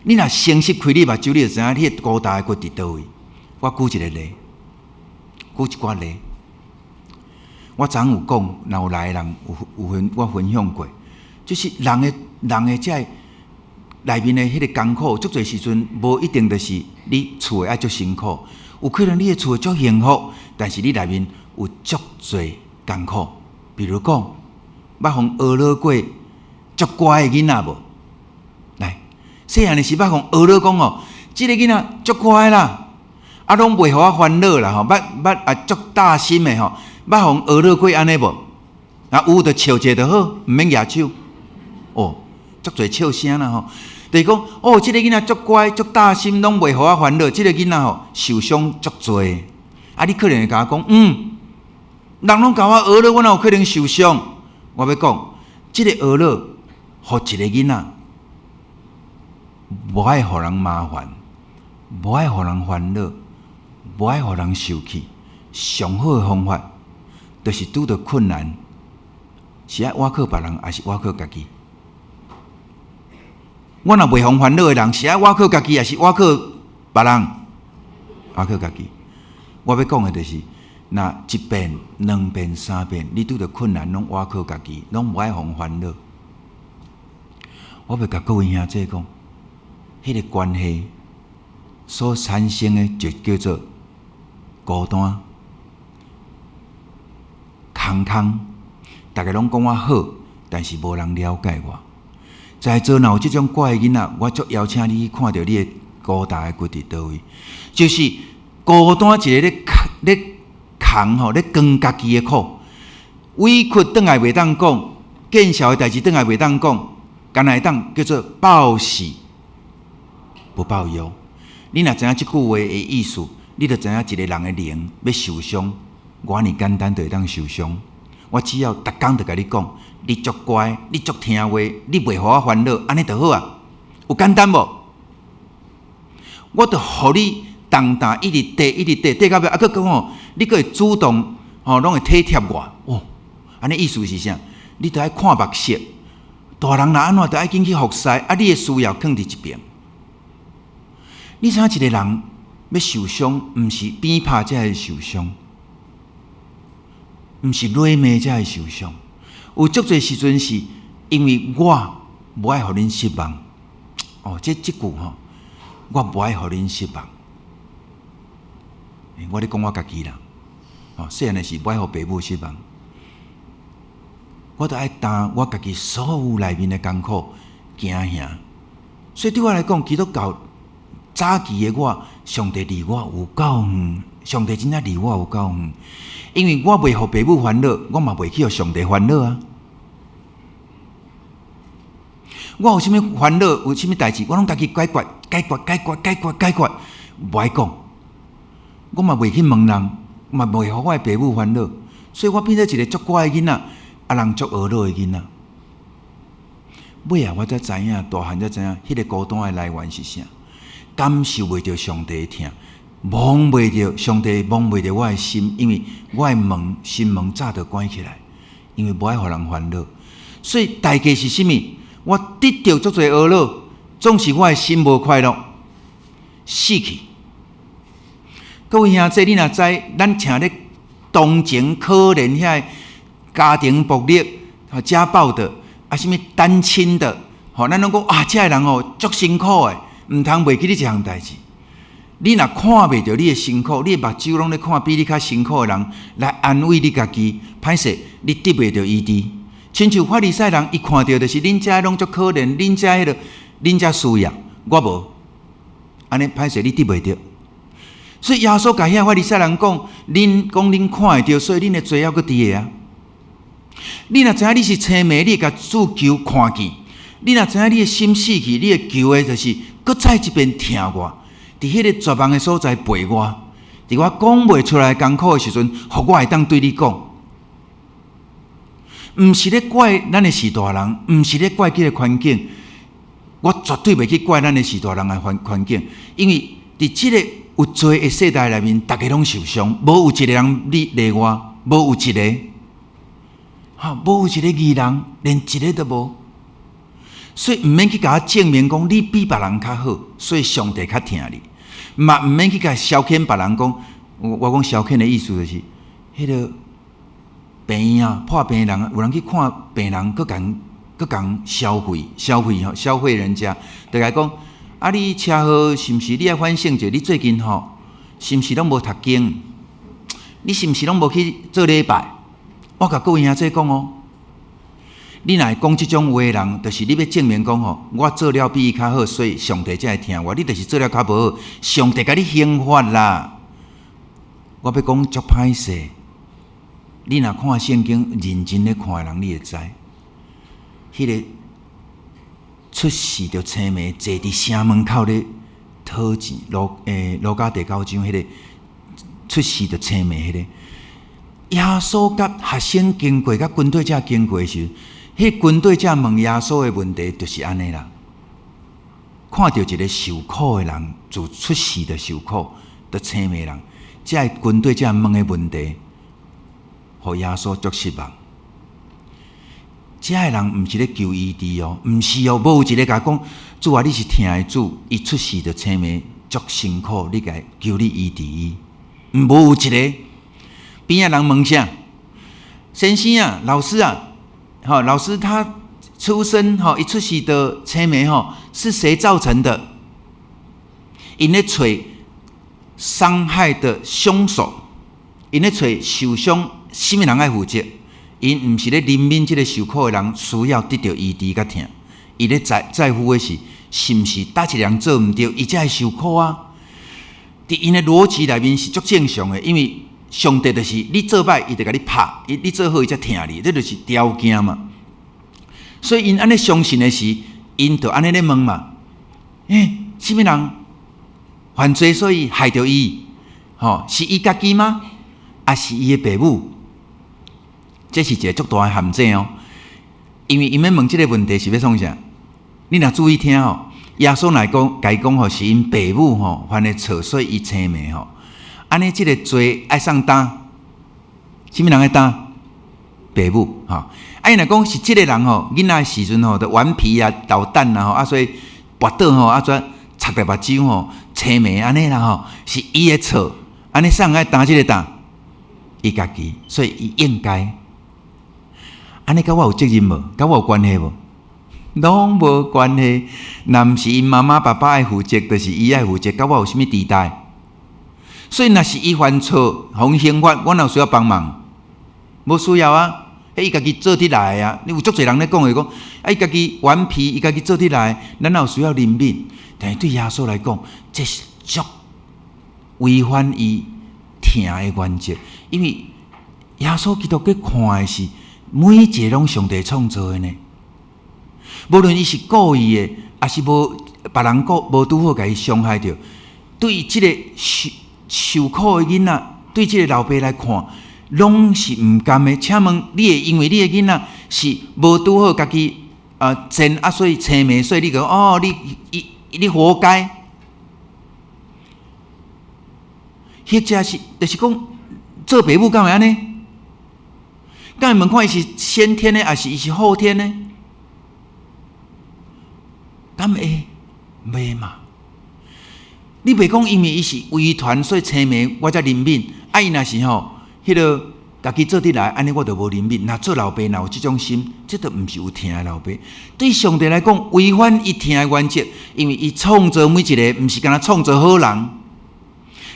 Speaker 5: 你若诚实开你目睭，你就知影你个高大的骨伫倒位。我举一个例，举一寡例。我昨有讲，若有来的人我分享过，就是人的这内面的迄个艰苦，足侪时阵无一定就是你厝的爱足辛苦，有可能你的厝的足幸福，但是你内面有足侪艰苦。比如讲，捌互学老过足乖的囡仔无？来，细汉的时捌互学老讲哦，即个囡仔足乖啦，啊，拢袂互我烦恼啦吼，捌啊足大心的吼，捌互学老过安尼无？啊，有就笑者就好，毋免举手。哦，足侪笑声啦吼。就是讲，哦，即个囡仔足乖、足大心，拢袂互我烦恼。即个囡仔吼受伤足侪，啊，你可能会甲我讲，人拢甲我学了，我哪有可能受伤？我要讲，即个学了，互一个囡仔，无爱互人麻烦，无爱互人烦恼，无爱互人受气。上好的方法，就是拄到困难，是爱倚靠别人，还是倚靠家己？我若袂互烦恼的人，是爱倚靠家己，还是倚靠别人？倚靠家己。我要讲的就是，若一遍、两遍、三遍，你拄着困难，拢倚靠家己，拢无爱互烦恼。我要甲各位兄弟讲，迄个关系所产生的就叫做孤单、空，大家拢讲我好，但是无人了解我。在座若有即种怪的囡仔，我足邀请你去看到你的孤大的骨伫倒位，就是孤单一个咧空吼，咧扛家己的苦，委屈转来袂当讲，见笑的代志转来袂当讲，干来当叫做报喜不报忧。你若知影即句话的意思，你就知影一个人的灵要受伤，我尔简单就会当受伤。我只要逐工就甲你讲。你足乖，你足听话，你袂互我烦恼，安尼就好啊。有简单无？我就互你重担一直缀到尾，啊，佮讲吼，你佮会主动吼，拢会体贴我哦。安尼意思是啥？你着爱看目色，大人若安怎，着爱紧去服侍，啊，你的需要放伫一边。你知影一个人要受伤，毋是鞭拍才会受伤，毋是勒骂才会受伤。有足侪时阵是因为我无爱互恁失望，哦，即句吼，我无爱互恁失望。我咧讲我家己啦，哦，细汉的时无爱互爸母失望，我着爱担我家己所有内面的艰苦惊吓。所以对我来讲，基督教早期的我，上帝离我有够远，上帝真正离我有够远。因为我袂互爸母烦恼，我嘛袂去互上帝烦恼啊。我有啥物烦恼，有啥物代志，我拢家己解决，无爱讲。我嘛袂去问人，嘛袂互我的爸母烦恼，所以我变做一个足乖的囡仔，啊，人足学老的囡仔。尾啊，我才知影，大汉才知影，迄个孤单的来源是啥？感受袂着上帝的疼。摸袂着上帝，摸袂着我的心，因为我的门心门早就关起来，因为无爱互人烦恼。所以代价是啥物？我得到足侪懊恼，总是我的心无快乐，死去。各位兄弟，你若知，咱请咧同情可怜遐家庭暴力、家暴的，啊，什物单亲的，吼，咱拢讲啊，遮个人哦，足辛苦的，毋通袂记你一项代志。你若看袂到你的辛苦，你的目睭拢咧看比你较辛苦的人来安慰你家己，歹势你得袂到医治。亲像法利赛人，伊看到就是恁遮拢足可怜，恁遮迄个恁遮需要，我无，安尼歹势你得袂到。所以耶稣甲遐法利赛人讲，恁看会到，所以恁的罪还佫伫个啊。你若知影你是青梅，你甲主求看见；你若知影你的心死去，你的求的就是佫再一遍听我。伫迄个绝望的所在陪我，伫我讲袂出来艰苦的时阵，互我会当对你讲。毋是咧怪咱的士大人，毋是咧怪这个环境。我绝对袂去怪咱的士大人的环境，因为伫即个有罪的世代内面，大家拢受伤，无有一个人例外，无有一个，无有一个义人，连一个都无。所以毋免去甲我证明讲你比别人较好，所以上帝较疼你，嘛毋免去甲消遣别人讲。我讲消遣的意思就是，迄个病院啊，破病人，有人去看病人，佫共消费人家，就来讲啊，你车祸是毋是？你爱反省者，你最近是毋是拢无读经？你是毋是拢无去做礼拜？我甲各位兄弟讲哦，你若会讲即种话的人，就是你要证明讲我做了比伊较好，所以上帝才会听我。你就是做了较无好，上帝甲你刑罚啦。我要讲足歹势，你若看圣经认真咧看的人，你会知。迄个出世着青梅，坐伫城门口咧讨钱，罗家第9章迄个出世着青梅迄个，耶稣甲学生经过，甲军队者经过时，迄军队者问耶稣的问题就是安尼啦。看到一个受苦的人，自出世着受苦，着青梅人，这军队者问的问题，互耶稣足失望。这个人毋是咧求医治哦，毋是哦，无有一个甲讲，主啊，你是疼的主，伊出世就青梅足辛苦，你甲求你医治伊，无有一个。边仔人问啥？先生啊，老师啊，老师他出生一出世的青梅是谁造成的？因咧找伤害的凶手，因咧找受伤，什么人爱负责？因毋是咧怜悯即个受苦的人需要得到医治甲疼，伊咧在乎的是毋是搭一人做毋对，伊才会受苦啊。伫因的逻辑内面是足正常的，因为上帝就是你做歹，伊就甲你拍；你做好，伊才疼你，这就是条件嘛。所以因安尼相信的是，因就安尼咧问嘛。什么人犯罪所以害着伊？是伊家己吗？还是伊的父母？这是一个足大的陷阱哦，因为因要问这个问题是要创啥？你若注意听耶稣来讲，甲伊讲是因父母犯的错，所以伊青梅安尼这个罪爱上担，什么人爱担？父母伊若讲是这个人囡仔时阵就顽皮啊、捣蛋啊所以跋倒再擦着目睭青梅安尼啦是伊的错，安尼谁爱担这个担？伊家己，所以伊应该。安尼甲我有责任无？甲我有关系无？拢无关系。若毋是因妈妈爸爸爱负责，就是伊爱负责，甲我有啥物地带？所以若是伊犯错，互刑罚，我哪有需要帮忙？无需要啊！伊家己做得来啊！你有足侪人咧讲伊家己顽皮，伊家己做得来，咱哪有需要怜悯？但是对耶稣来讲，这是足违反伊疼的原则，因为耶稣基督去看的是。每一个拢上帝创造的呢，无论伊是故意的，还是无别人无拄好甲伊伤害着，对即个受苦的囡仔，对即个老爸来看，拢是毋甘的。请问你会因为你的囡仔是无拄好家己贱所以青梅，所以你讲你活该？或者是就是讲做爸母干嘛呢？敢会问看伊是先天的，还是伊是后天的？敢会？袂嘛？你袂讲因为伊是遗传，所以青梅我才怜悯。伊若是迄个家己做得来，安尼我就无怜悯。若做老爸，若有即种心，这都毋是有疼的老爸。对上帝来讲，违反伊疼的原则，因为伊创造每一个，毋是干那创造好人，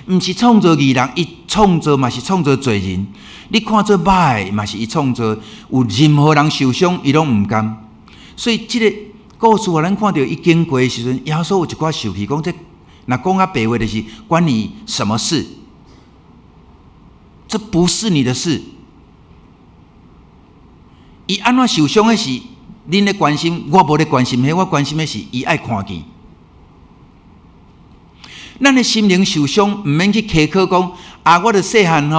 Speaker 5: 毋是创造义人，伊创造嘛是创造罪人。你看做歹，嘛是伊创造，有任何人受伤，伊拢毋甘。所以即个故事，互咱看到伊经过的时阵，耶稣有一寡受气，讲这若讲白话就是关你什么事？这不是你的事。伊安怎受伤的是恁咧关心，我无咧关心迄，我关心的是伊爱看见。咱的心灵受伤，毋免去苛刻讲我著细汉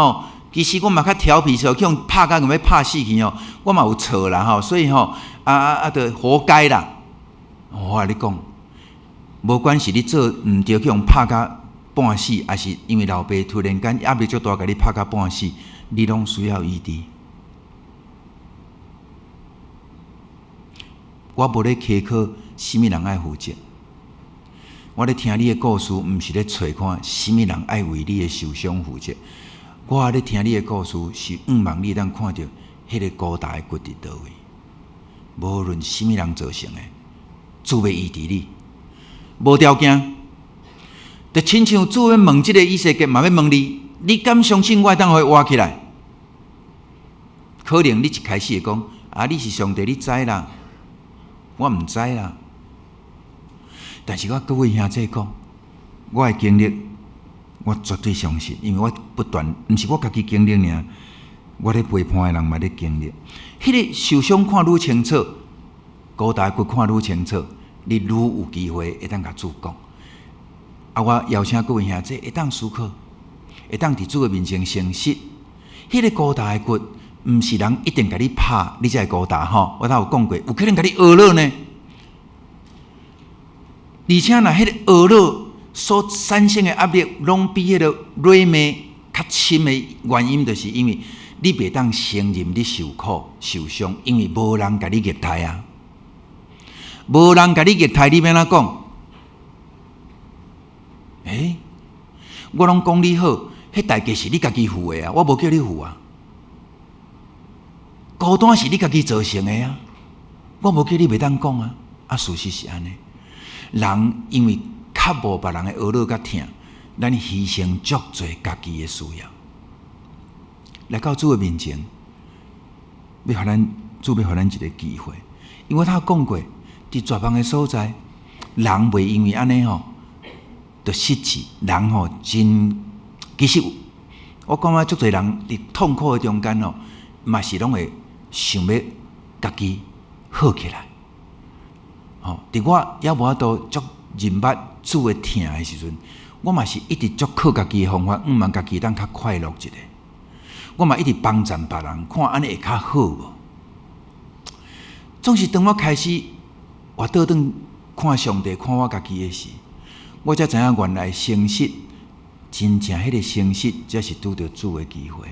Speaker 5: 其实我嘛较调皮，时候去用拍甲，要拍死去哦，我嘛有错啦吼，所以吼就活该啦。我甲你讲，无管是你做毋对，去用拍甲半死，还是因为老爸突然间压力足大，甲你拍甲半死，你拢需要医治。我无咧苛刻什么人爱负责，我咧听你的故事，毋是咧找看什么人爱为你的受伤负责。我咧听你的故事，是望你当看到迄个高大的骨伫倒位，无论什么人造成的，主要医治你，无条件。就亲像主要问即个以色列，嘛要问你，你敢相信我会当互伊活起来？可能你一开始会讲，你是上帝，你知啦。我毋知啦，但是我各位兄弟讲，我的经历，我绝对相信，因为我不断，毋是我家己经历尔，我咧陪伴的人嘛咧经历。迄个受伤看愈清楚，高大骨看愈清楚，你愈有机会会当甲主讲。我邀请各位兄弟会当思考，会当伫主的面前诚实。迄个高大的骨。毋是人一定甲你拍，你才会高大吼。我头有讲过，有可能甲你学了呢。而且若迄个学了所产生的压力，拢比迄个软妹较深的原因，就是因为你袂当承认你受苦受伤，因为无人甲你虐待啊，无人甲你虐待，你要安怎讲？我拢讲你好，迄代价是你家己付的啊，我无叫你付啊。孤单是你家己造成的啊！我无叫你袂当讲啊！事实是安尼，人因为较无别人的懊恼甲疼，咱牺牲足侪家己的需要，来到主的面前，要互咱主要互咱一个机会。因为他讲过，伫绝望的所在，人袂因为安尼吼，就失志。人吼真，其实我感觉足侪人伫痛苦的中间吼，嘛是拢会。想要家己好起来，伫我也无法度足认捌主的疼的时阵，我嘛是一直足靠家己的方法，望家己当较快乐一个。我嘛一直帮衬别人，看安尼会较好无。总是当我开始活倒转看上帝，看我家己的时，我才知影原来诚实，真正迄个诚实，才是拄着主的机会。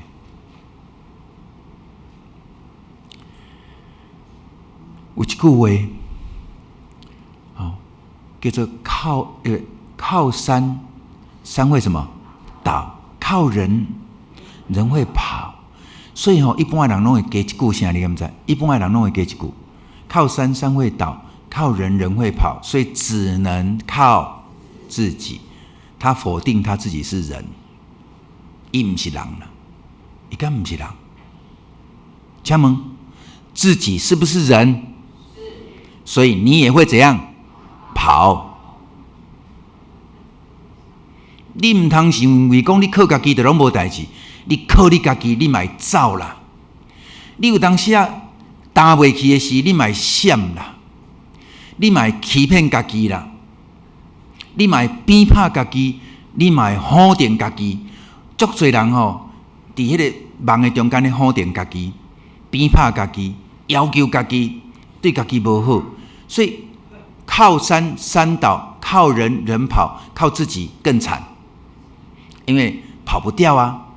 Speaker 5: 有一句话，叫做靠山，山会什么倒；靠人，人会跑。所以一般的人拢会加一句啥？你敢知？一般的人拢会加一句：靠山，山会倒；靠人，人会跑。所以只能靠自己。他否定他自己是人，伊毋是人啦，伊敢毋是人？请问自己是不是人？所以你也会怎样跑？你唔通是因为讲你靠家己就拢无代志，你靠你家己，你嘛会走啦。你有当时啊担袂起的事，你嘛会闪啦，你嘛会欺骗家己啦，你嘛会鞭挞家己，你嘛会否定家己。足侪人吼，伫迄个梦的中间咧否定家己，鞭挞家己，要求家己，对家己无好。所以靠山山倒，靠人人跑，靠自己更惨，因为跑不掉啊。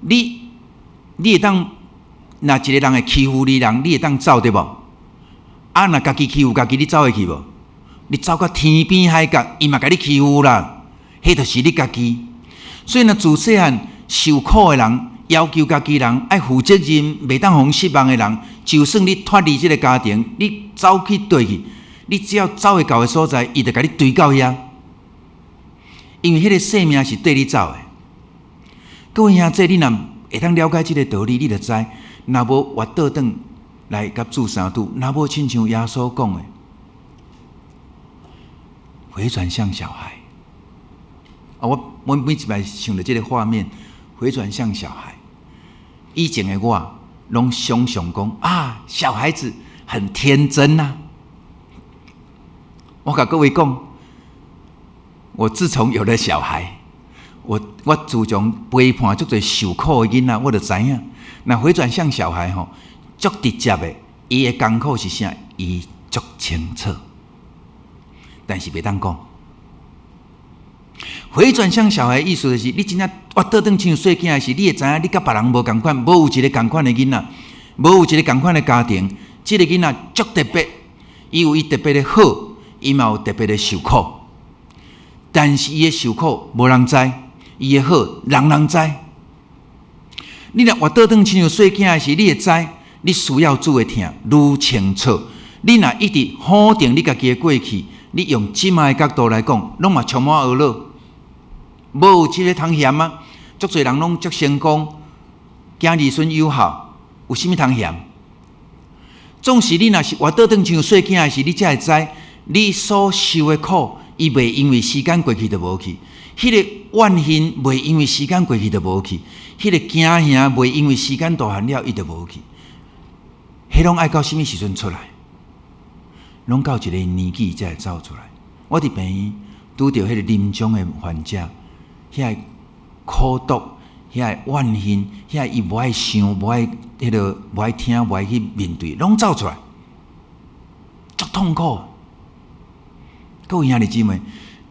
Speaker 5: 你会当，若一个人会欺负你人，你会当走对无？若家己欺负家己，你走会去无？你走到天边海角，伊嘛甲你欺负啦，迄就是你家己。所以自细汉受苦的人，要求家己人爱负责任，袂当互失望的人。就算你脱离这个家庭，你走去对去，你只要走会到的所在，伊就甲你追到遐，因为迄个生命是对你走的。各位兄弟，你若会当了解这个道理，你就知，若无活倒转来甲主相拄，若无亲像耶稣讲的，回转向小孩。我每一摆想到这个画面，回转向小孩。以前的我。拢想象讲小孩子很天真啊！我甲各位讲，我自从有了小孩，我自从陪伴足侪受苦的囡仔，我就知影，那回转向小孩吼，足直接的，伊的艰苦是啥？伊足清楚，但是袂当讲。回转向小孩的意思就是，你真正我倒转像细囝的时，你会知影，你甲别人无共款，无有一个共款的囡仔，无有一个共款的家庭，这个囡仔足特别，伊有伊特别的好，伊嘛有特别的受苦，但是伊的受苦无人知，伊的好人人知。你若活倒转像细囝的时，你会知，你需要主的疼愈清楚。你若一直否定你家己的过去，你用即卖的角度来讲，拢嘛充满懊恼。无有即个通嫌啊！足侪人拢足成功，囝儿孙友好，有啥物通嫌？总是你若是活倒转像细囝的时，你才会知，你所受的苦，伊袂因为时间过去就无去；迄个怨恨袂因为时间过去就无去；迄个惊吓袂因为时间大汉了，伊就无去。迄拢爱到什么时阵出来？拢到一个年纪才会走出来。我伫病院拄着迄个临终的患者。遐苦毒，遐怨恨，遐伊无爱想，无爱迄个，无爱听，无爱去面对，拢走出来，足痛苦。各位兄弟姊妹，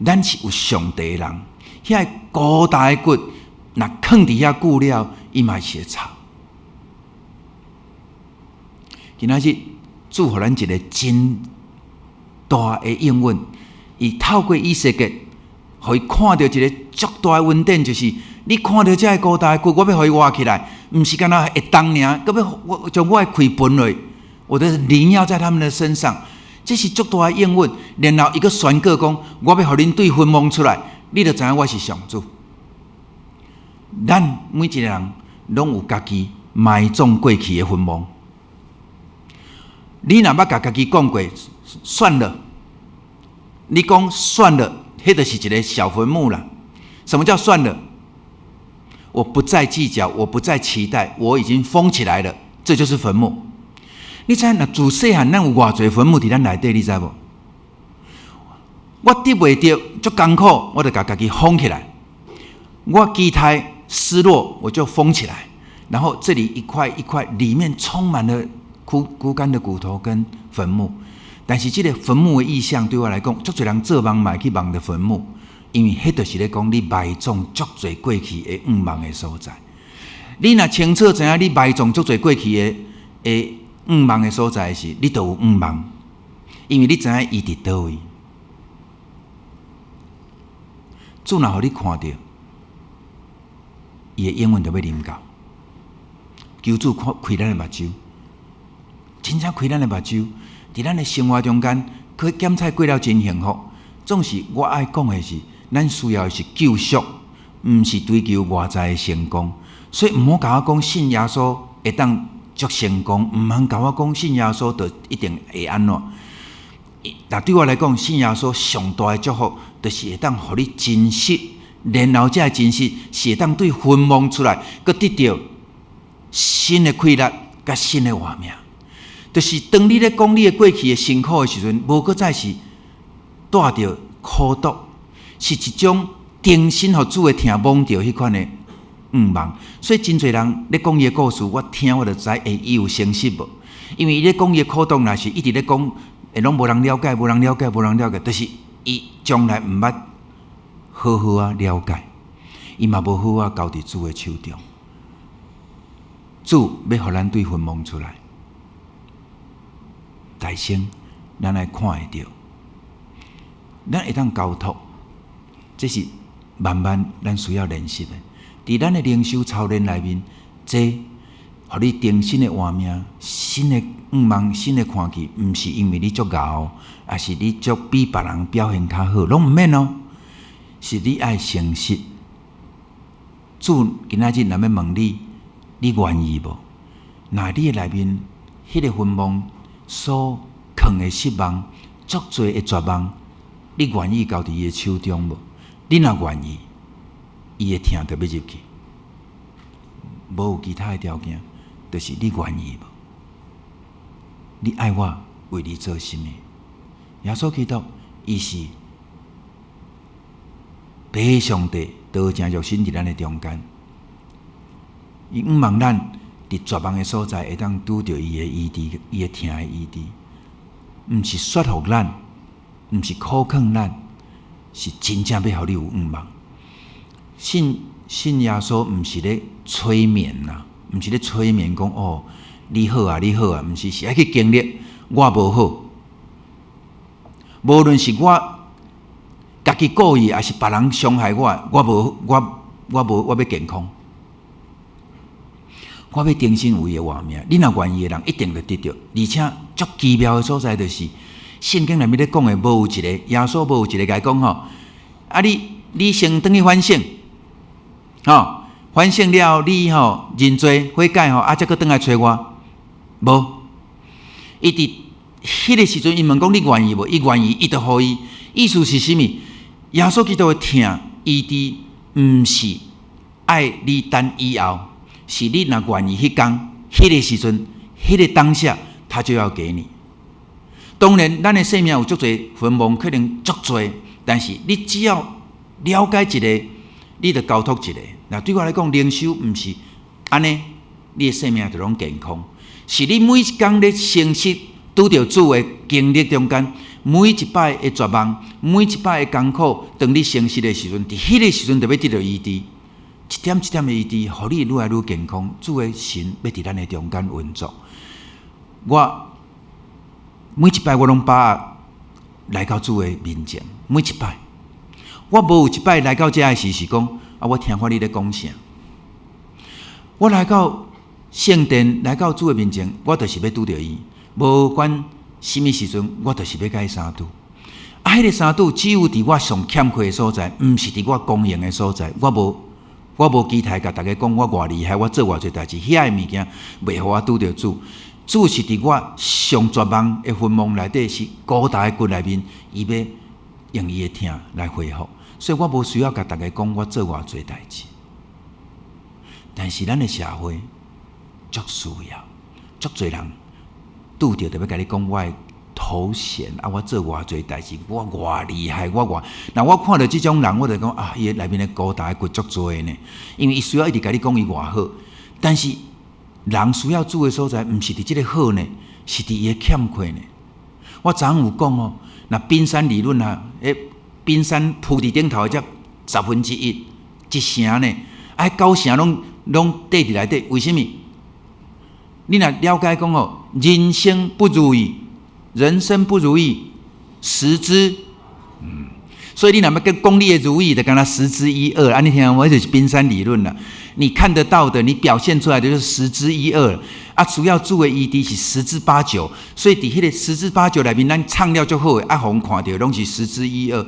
Speaker 5: 咱是有上帝的人，遐高大的骨，若囥伫遐久了，伊嘛是会臭。今仔日祝福咱一个真大的应允，伊透过以色列。互伊看到一个足大的恩典，就是你看到这个高大的骨，我要互伊挖起来，毋是干那会动尔，搁要我将我的开分落，我的灵要在他们的身上，这是足大的应允。然后伊个宣告讲，我要互恁对分蒙出来，你就知影我是上主。咱每一个人拢有家己埋葬过去的分蒙。你若捌甲家己讲过，算了，你讲算了。迄就是一个小坟墓啦。什么叫算了？我不再计较，我不再期待，我已经封起来了，这就是坟墓。你知影若自细汉咱有偌侪坟墓伫咱内底，你知无？我得袂着，足艰苦，我就甲家己封起来。我期待失落，我就封起来。然后这里一块一块，里面充满了枯干的骨头跟坟墓。但是这个坟墓的意象对我来讲，足侪人做梦嘛去梦的坟墓，因为迄就是咧讲你埋葬足侪过去的噩梦的所在。你若清楚知影你埋葬足侪过去的噩梦的所在时，你就有噩梦，因为你知影伊伫倒位。主若互你看到，伊的应允就要临到。求主开咱的目睭，真正开咱的目睭。伫咱的生活中间，可以检测过了真幸福。总是我爱讲的是，咱需要的是救赎，毋是追求外在的成功。所以毋好甲我讲信耶稣会当足成功，毋通甲我讲信耶稣就一定会安怎。但对我来讲，信耶稣上大的祝福，就是会当互你真实，然后这真实是会当对分蒙出来，佮得到新的快乐，甲新的画面。就是当你咧讲你的过去的辛苦的时阵，无搁再是带着苦毒，是一种定心互主的疼蒙着迄款的梦。所以真侪人咧讲伊的故事，我听我就知，伊有诚实无？因为伊咧讲伊的苦毒，若是一直咧讲，拢无人了解，无人了解，无人了解，就是伊将来毋捌好好啊了解，伊嘛无好啊交伫主的手中。主要互咱对分蒙出来。大声，咱来看会到，咱会当交托，这是慢慢咱需要练习的。伫咱的灵修操练内面，这互你定新的画面、新的梦、新的看见，毋是因为你足敖，也是你足比别人表现较好，拢毋免哦。是你爱诚实。主今仔日若要问你，你愿意无？那你的内面迄个分梦。所藏的失望，足多的绝望，你愿意交伫伊的手中无？你若愿意，伊会听就要入去，无有其他的条件，就是你愿意无？你爱我为你做什么？耶稣基督，伊是爸上帝道成肉身伫咱的中间，伊毋望咱伫绝望的所在会当拄着伊的医治，伊的疼的医治，毋是说服咱，毋是苛刻咱，是真正要互你有望。信耶稣毋是咧催眠啦，毋是咧催眠讲哦，你好啊，你好啊，毋是，是爱去经历我无好。无论是我家己故意，还是别人伤害我，我要健康，我要定心为的活命。你若愿意的人，一定会得到。而且足奇妙的所在就是，圣经内面咧讲的，无有一个耶稣无有一个甲伊讲吼，啊你先转去反省。反省了，你认罪悔改才搁转来找我。无，伊伫迄个时阵，伊问讲你愿意无？伊愿意，伊就互伊。意思是啥物？耶稣基督的疼医治，毋是爱你等以后，是你若愿意迄天、迄个时阵、迄个当下，他就要给你。当然，咱的生命有足侪坟墓，可能足侪，但是你只要了解一个。你着交托一个，那对我来讲，灵修毋是安尼，你的生命就拢健康。是你每一天咧诚实拄着主的经历中间，每一摆的绝望，每一摆的艰苦，当你诚实的时阵，伫迄个时阵就要得到医治，一点一点的医治，互你愈来愈健康。主的神要伫咱的中间运作。我每一摆我拢把握来到主的面前，每一摆。我无有一摆来到这的时是讲，我听看你咧讲啥。我来到圣殿，来到主的面前，我就是要拄着伊，无管什么时阵，我就是要甲伊相拄。迄个相拄只有伫我上欠缺的所在，毋是伫我公营的所在。我无期待甲大家讲我偌厉害，我做偌侪代志，遐个物件袂互我拄着主。主是伫我上绝望的坟墓内底，是高大的骨内面，伊要用伊的疼来恢复。所以我无需要甲大家讲我做偌侪代志，但是咱的社会足需要，足侪人拄着就要甲你讲我的头衔我做偌侪代志，我偌厉害，那我看到这种人，我就讲伊内面的高大的骨足多呢，因为伊需要一直甲你讲伊偌好，但是人需要主的所在，毋是伫这个好呢，是伫伊的欠缺呢。我昨有讲那冰山理论冰山铺伫顶头，才1/10，一城呢，9城拢缀伫内底。为什么？你若了解讲人生不如意，10之，所以你若要跟功利的如意的，敢若10之1、2，你听我就是冰山理论了。你看得到的，你表现出来的就是10之1、2主要主的医治是10之8、9，所以伫迄个10之8、9内面，咱唱了足好的，互人看到拢是10之1、2。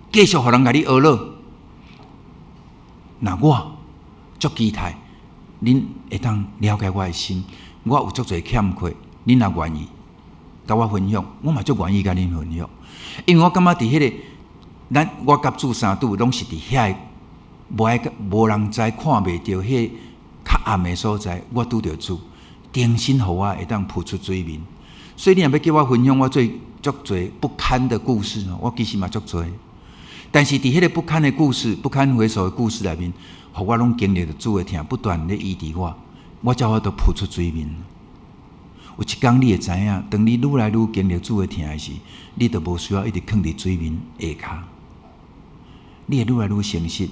Speaker 5: 继续互人甲你学了，那我足期待恁会当了解我的心，我有足侪欠缺，恁若愿意甲我分享，我嘛足愿意甲恁分享，因为我感觉伫迄个我甲主相拄，拢是伫遐无人知看袂到迄较暗的所在，我拄着主，定心互我会当浮出水面。所以你若要叫我分享我足侪不堪的故事，我其实嘛足侪。但是伫迄个不堪的故事、不堪回首的故事内面，互我拢经历着主的疼，不断咧医治我才我都浮出水面。有一天你会知影，当你愈来愈经历主的疼的时，你就无需要一直囥伫水面下骹，你会愈来愈诚实，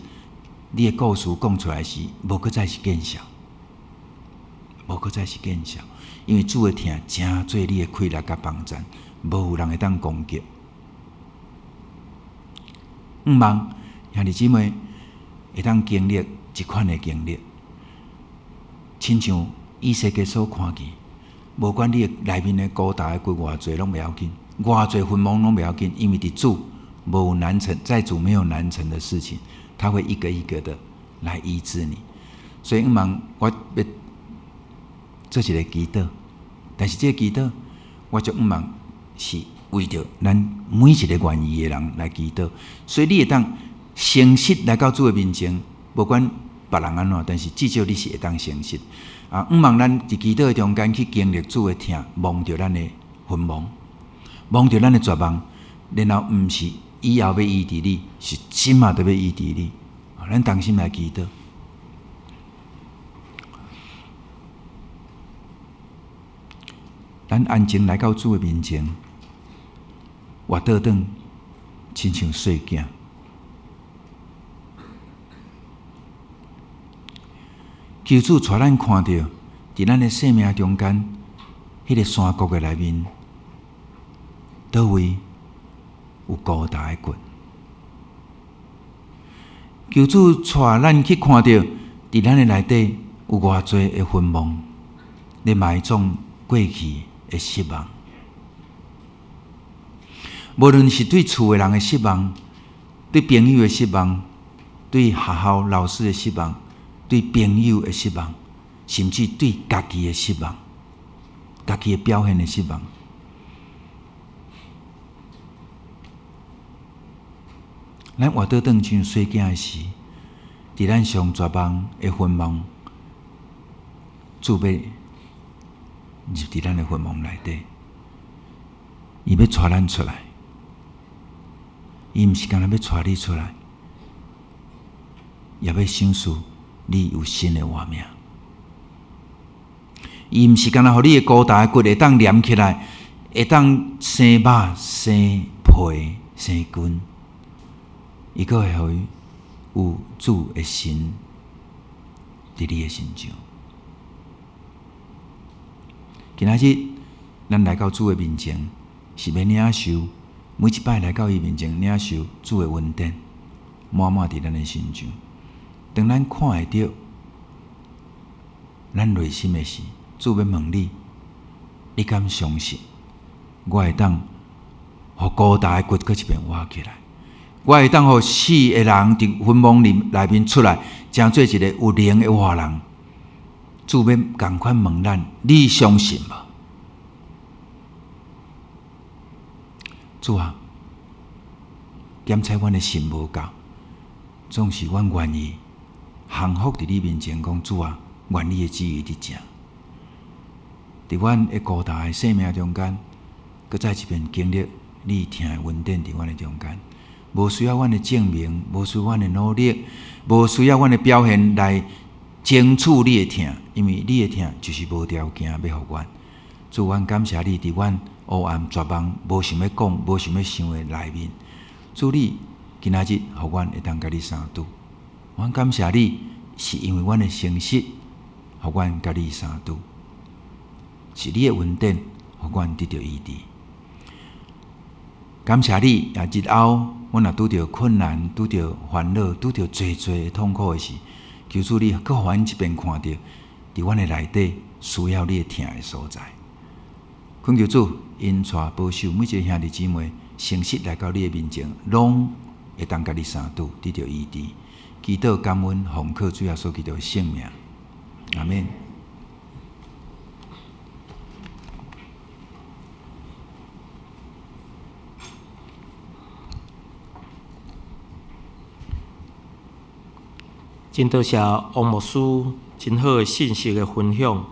Speaker 5: 你的故事讲出来时，无搁再是见笑，因为主的疼真做你的快乐甲帮助，无有人会当攻击。毋望兄弟姊妹会当经历一款的经历，亲像以西结所看见，无管你内面的高大的骨偌侪拢袂要紧，偌侪坟墓拢袂要紧，因为伫主无有难成，在主没有难成的事情，他会一个一个的来医治你。所以毋望我要做一个祈祷，但是这个祈祷我就毋望是为着咱每一个愿意的人来祈祷，所以你会当诚实来到主的面前，无管别人安怎，但是至少你是会当诚实毋望咱伫祈祷的中间去经历主的疼，望着咱的坟墓，望着咱的绝望，然后毋是以后要医治你，是今嘛都要医治你。咱同心来祈祷。咱安静来到主的面前，活倒转，亲像细囝。求主带咱看到，伫咱的生命中间，迄个山谷的内面，倒位有高大的骨。求主带咱去看到，伫咱的内底有偌济的坟墓，咧埋葬过去的失望。无论是对厝的人的失望，对朋友的失望，对学校老师的失望，对朋友的失望，甚至对家己的失望，家己的表现的失望。咱活倒转像细囝的时，伫咱上绝望的坟墓，主要入伫咱的坟墓内底，伊要带咱出来。伊毋是干那要带你出来，也要享受你有新的活命。伊毋是干那互你的高大的骨会当连起来，会当生肉、生皮、生筋。伊阁会互伊有主的心伫你的心上。今仔日咱来到主的面前，是要领受每一摆来到伊面前领受主的恩典，满满伫咱的心上。当咱看会到咱内心的事，主要问你：你敢相信？我会当互高大的骨搁一遍活起来？我会当互死的人伫坟墓里内面出来，成做一个有灵的活人。主要共款问咱：你相信无？主啊，检测阮的心无够，总是阮愿意降服伫你面前，讲主啊，愿你的旨意伫正。伫阮的孤单的生命中间，搁再一遍经历你疼的恩典伫阮的中间。无需要阮的证明，无需要阮的努力，无需要阮的表现来争取你的疼，因为你的疼就是无条件要互阮。主，阮感谢你伫阮黑暗绝望、无想要讲、无想要想的内面，主你今仔日互阮会当甲你相拄。阮感谢你，是因为阮的诚实，互阮甲你相拄，是你的恩典，互阮得到医治。感谢你，也日后阮若拄着困难、拄着烦恼、拄着侪的痛苦的事，求主你搁互阮一遍看到，伫阮的内底需要你的疼的所在。恳求主因带保守每一个兄弟姊妹，诚实来到你的面前，拢会当甲你相拄，得到医治。祈祷感恩，奉靠主耶稣基督的圣名，阿免。
Speaker 4: 真多谢王牧师真好的信息的分享。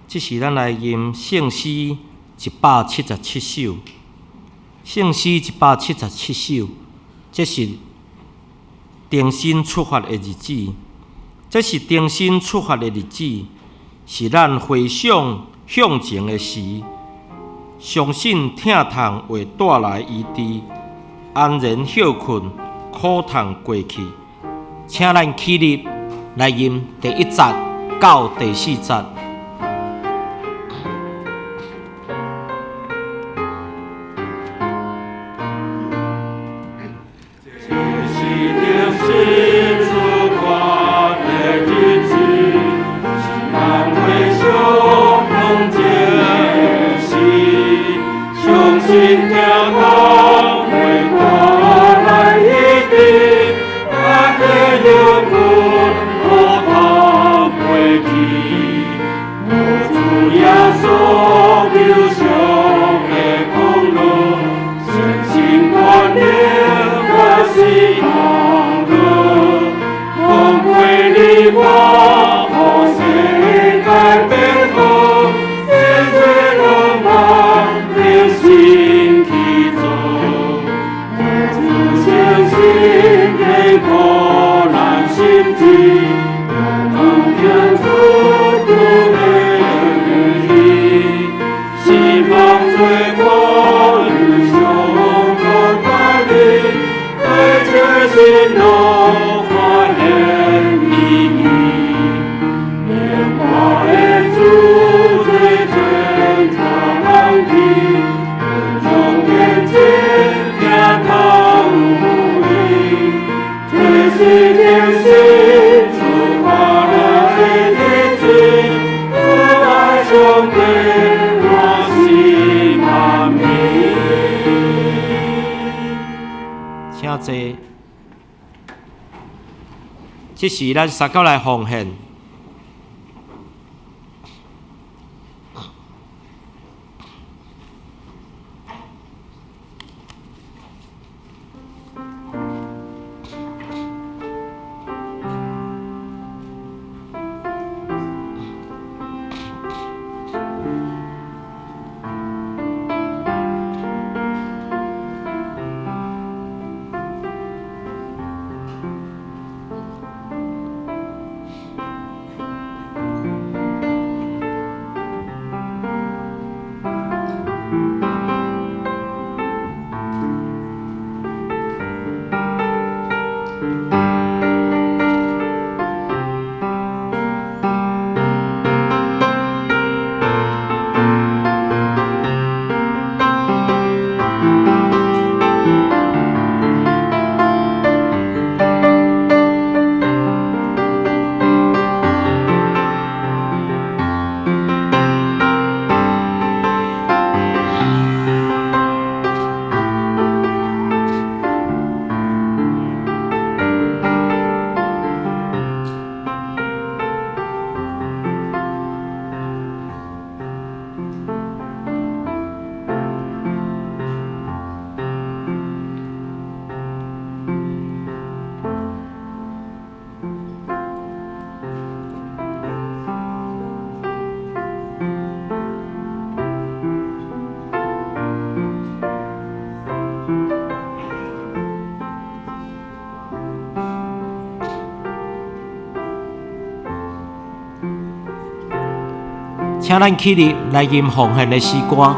Speaker 4: 这是咱来吟圣诗177首，圣诗177首，这是重新出发的日子。这是重新出发的日子，是咱回想向前的时，相信疼痛会带来医治，安然休困，苦痛过去。请咱起立来吟第1节到第4节。心落花莲意义，莲花的主最真常意，永远真天堂无疑，最是天心出花了的子，自爱中归我心满意。请坐。这是咱三角来奉献。请咱起立来吟奉献的诗歌。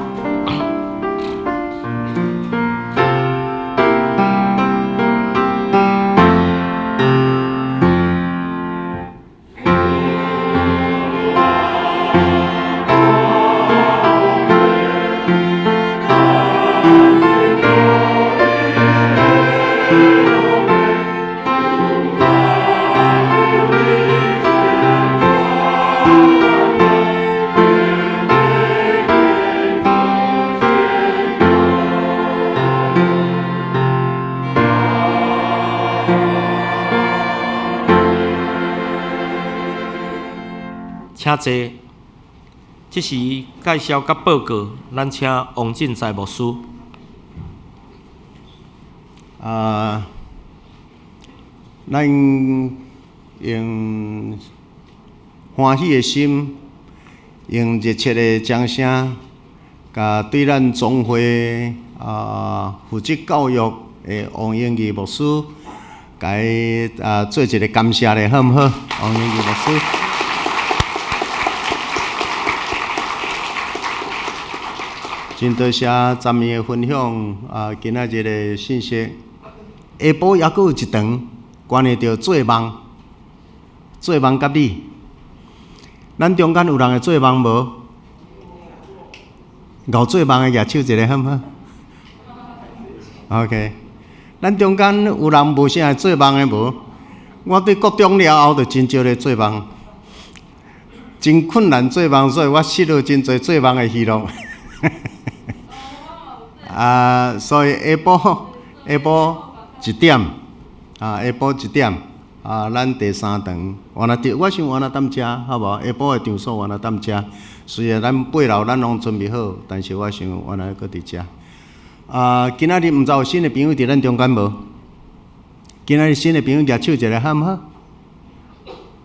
Speaker 4: 请坐。这是介绍甲报告，咱请王进财牧师。
Speaker 1: 咱用欢喜的心，用热切的掌声，甲对咱总会负责教育的王英义牧师，甲伊做一个感谢的，好毋好？王英义牧师。真多谢咱们的分享今仔日的信息。下晡还佫有一场，关系到做梦，做梦甲你。咱中间有人会做梦无？搞做梦的举手一个，好毋好 ？OK， 咱中间有人无啥会做梦的无？我对国中了后就真少咧做梦，真困难做梦，所以我失去真侪做梦的希望。所以下晡1点下晡1点咱第3场我想换担食，好无？下晡的场所换担食。虽然咱8楼咱拢准备好，但是我想换搁伫遮。今仔日毋知有新的朋友伫咱中间无？今仔日新的朋友举手一个，好毋好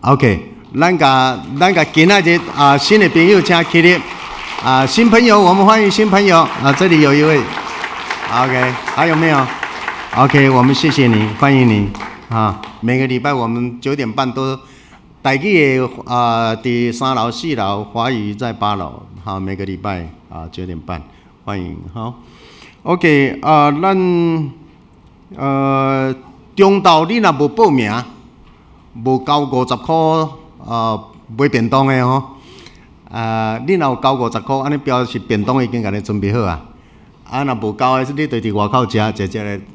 Speaker 1: ？OK， 咱甲今仔日新的朋友请起立。新朋友，我们欢迎新朋友这里有一位。OK， 还有没有 ？OK， 我们谢谢你，欢迎你每个礼拜我们9点半都台语的第3楼、4楼，华语在8楼。每个礼拜9点半，欢迎。好 ，OK， 咱中昼你若无报名，无交50箍买便当的吼，你若有交50箍，安尼表示便当已经甲你准备好啊。若无交的，你就伫外口食咧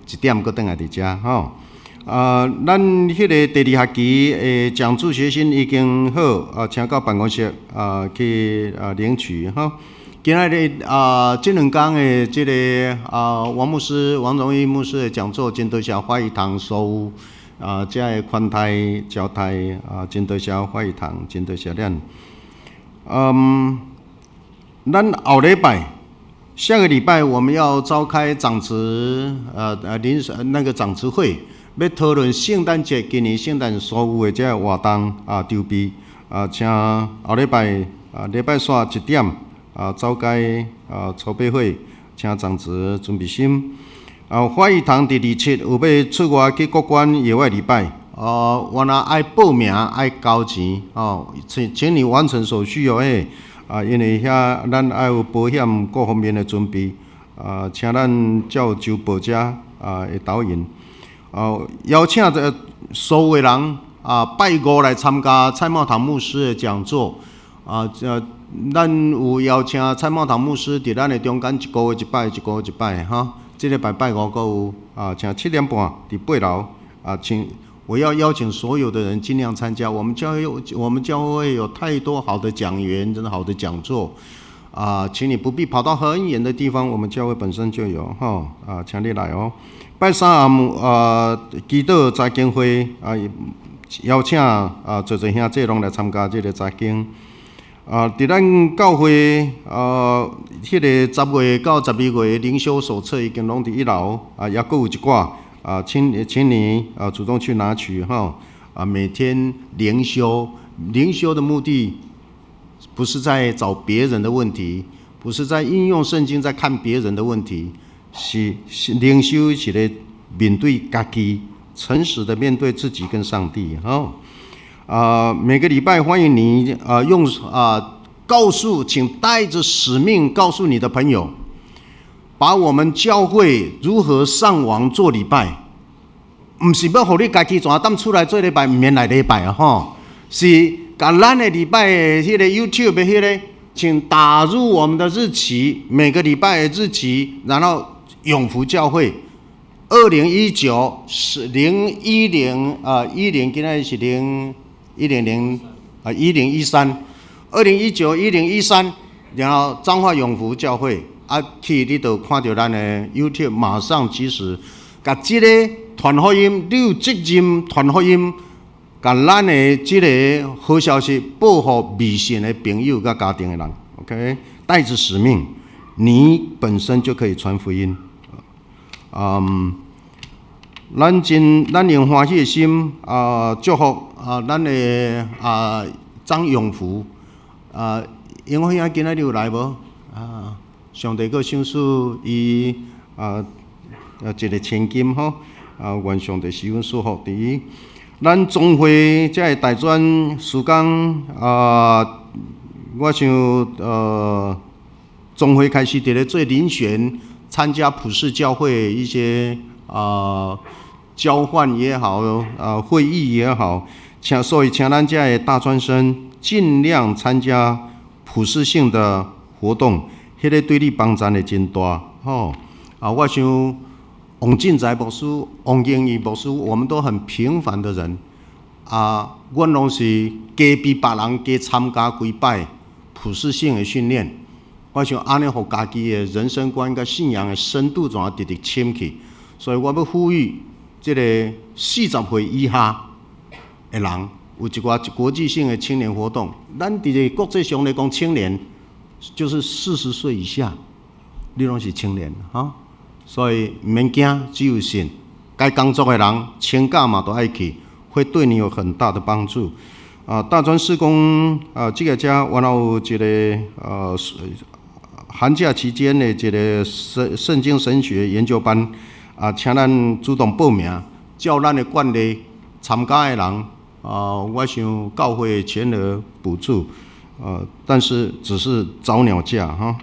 Speaker 1: 1点搁转来伫遮吼。咱迄个第2学期的奖助学金已经好，请到办公室去领取吼。今仔日这2天的这个王荣义牧师的讲座，真多谢法语堂所有这个宽台交台真多谢法语堂，真多谢咱。咱后礼拜。下个礼拜我们要召开长职临时那个长职会，要讨论圣诞节今年圣诞所有的这个活动筹备请后礼拜礼拜三1点召开筹备会，请长职准备心。法语堂第27有要出外去国馆野外礼拜，原来爱报名爱交钱请你完成手续因为遐咱爱有保险各方面的准备，请咱照周保者会导引，邀请所有的人拜5来参加蔡茂堂牧师的讲座，咱有邀请蔡茂堂牧师伫咱的中间1个月一摆哈，这礼拜拜5个有请7点半伫8楼请。我要邀请所有的人尽量参加。我们教会有太多好的讲员，真的好的讲座请你不必跑到很远的地方，我们教会本身就有请你来哦。拜三祈祷查经会邀请做兄弟拢来参加这个查经。伫咱教会迄个10月到12月灵修手册已经拢伫1楼也阁有一寡。请你主动去拿取每天灵修的目的不是在找别人的问题，不是在应用圣经在看别人的问题，是灵修是咧面对家己，诚实的面对自己跟上帝每个礼拜欢迎你请带着使命告诉你的朋友。把我们教会如何上网做礼拜，不是要让你家己全当出来做礼拜，唔免来礼拜是把咱的礼拜的迄个 YouTube 的迄个，请打入我们的日期，每个礼拜的日期，然后永福教会2019是2010今仔是2013 2019-2013，然后彰化永福教会。去你就看到咱的 YouTube， 马上及时，甲这个传福音，你有责任传福音，甲咱的这个好消息报给迷信的朋友甲家庭的人 ，OK， 带着使命，你本身就可以传福音。咱用欢喜的心祝福咱的张永福永福兄今仔日有来无上帝阁赏赐伊一个千金愿上帝施恩祝福伫伊。咱总会这大专时间我想总会开始伫咧做遴选，参加普世教会一些交换也好会议也好，所以请咱这的大专生尽量参加普世性的活动。迄个对你帮助会真大我想王进财牧师、王英义牧师，我们都很平凡的人阮拢是加比别人加参加几摆普世性的训练。我想安尼，互家己的人生观甲信仰的深度怎直直深去。所以我要呼吁，这个40岁以下的人有一寡国际性的青年活动。咱伫个国际上来讲，青年。就是40岁以下，你拢是青年所以唔免惊，只有信。该工作的人，请假嘛都爱去，会对你有很大的帮助。大专事工这个家，然后有一个寒假期间的一个圣经神学研究班请咱主动报名，照咱的惯例，参加的人我想教会全额补助。但是只是早鸟价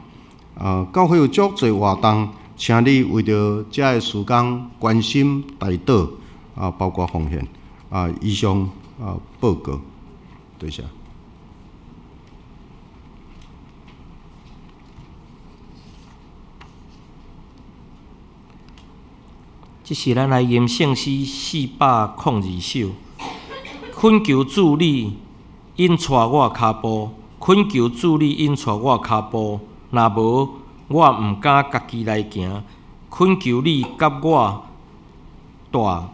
Speaker 1: 教会有足侪活动，请你为着这个时间关心代祷包括奉献以上报告，多谢。
Speaker 4: 即是咱来吟圣诗402首。恳求主你引带我脚步，恳求主你引带我脚步。若无，我毋敢家己来行。恳求你甲我大，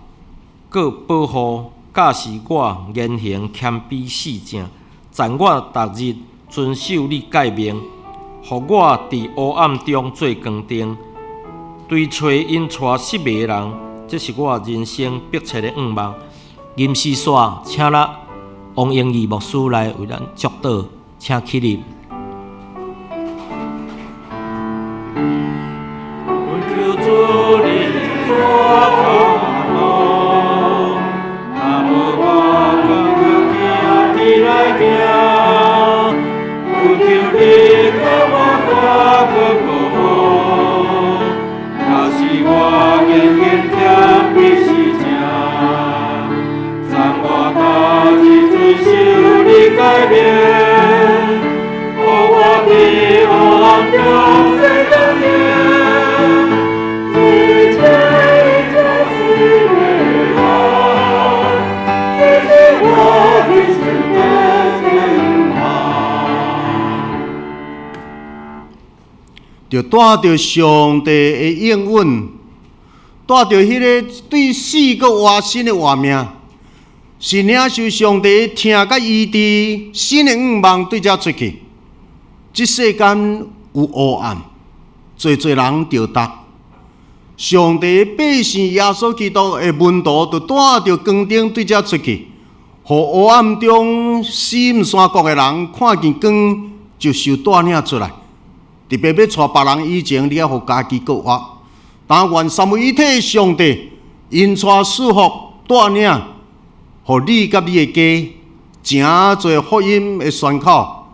Speaker 4: 搁保护，教示我言行谦卑细正，赞我逐日遵守你诫命，互我伫黑暗中做光灯。对找因带失迷的人，这是我人生迫切的愿望。吟诗煞，请咱王英义牧师来为咱祝祷，请起立。求主你带我，若无我家己来行。求你给我大个保护，教示我言行谦卑细正，赞我家己遵守你诫命，互我伫黑暗中做光明。
Speaker 1: 就带着上帝的应允，带着迄个对死阁活新的活命，是领受上帝听甲医治新的愿望对遮出去。即世间有黑暗，侪侪人着答。上帝的百姓耶稣基督的门徒，就带着光灯对遮出去，互黑暗中死毋山国的人看见光，就受带领出来。特别要带别人以前，你要互家己过活。但愿三位一体的上帝，因带祝福带领，互你甲你的家，诚侪福音的宣口，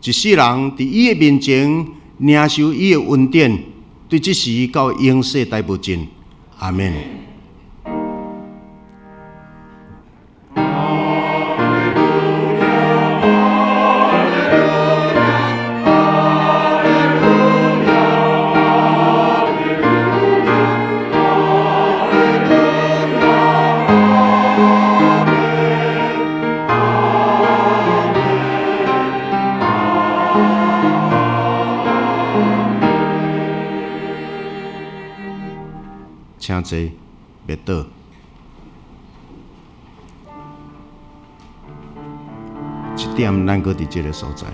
Speaker 1: 一世人伫伊的面前领受伊的恩典，对即时到永世代不尽。阿们。请坐，别倒。一点，咱搁伫这个所在。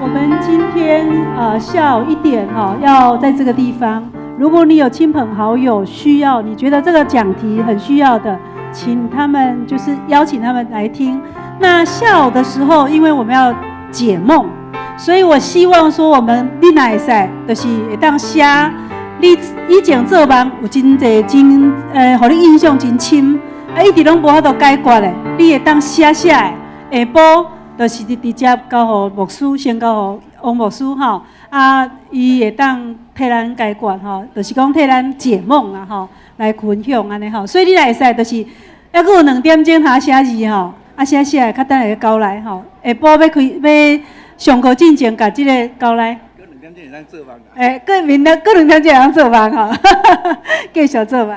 Speaker 3: 我们今天下午1点要在这个地方。如果你有亲朋好友需要，你觉得这个讲题很需要的，请他们就是邀请他们来听。那下午的时候，因为我们要解梦，所以我希望说我们你哪会使，就是会当写你以前做梦有真侪真互你印象真深，一直拢无法度解决的，你会当写的。下晡就是直接交互牧师，先交互王牧师伊会当替咱解决就是讲替咱解梦来分享安尼所以你来会使，就是还佫有2点钟写字写较等下交来下晡要上课进前，甲即个交来。佫2点钟会当做梦佫2点钟会当做梦继续做梦。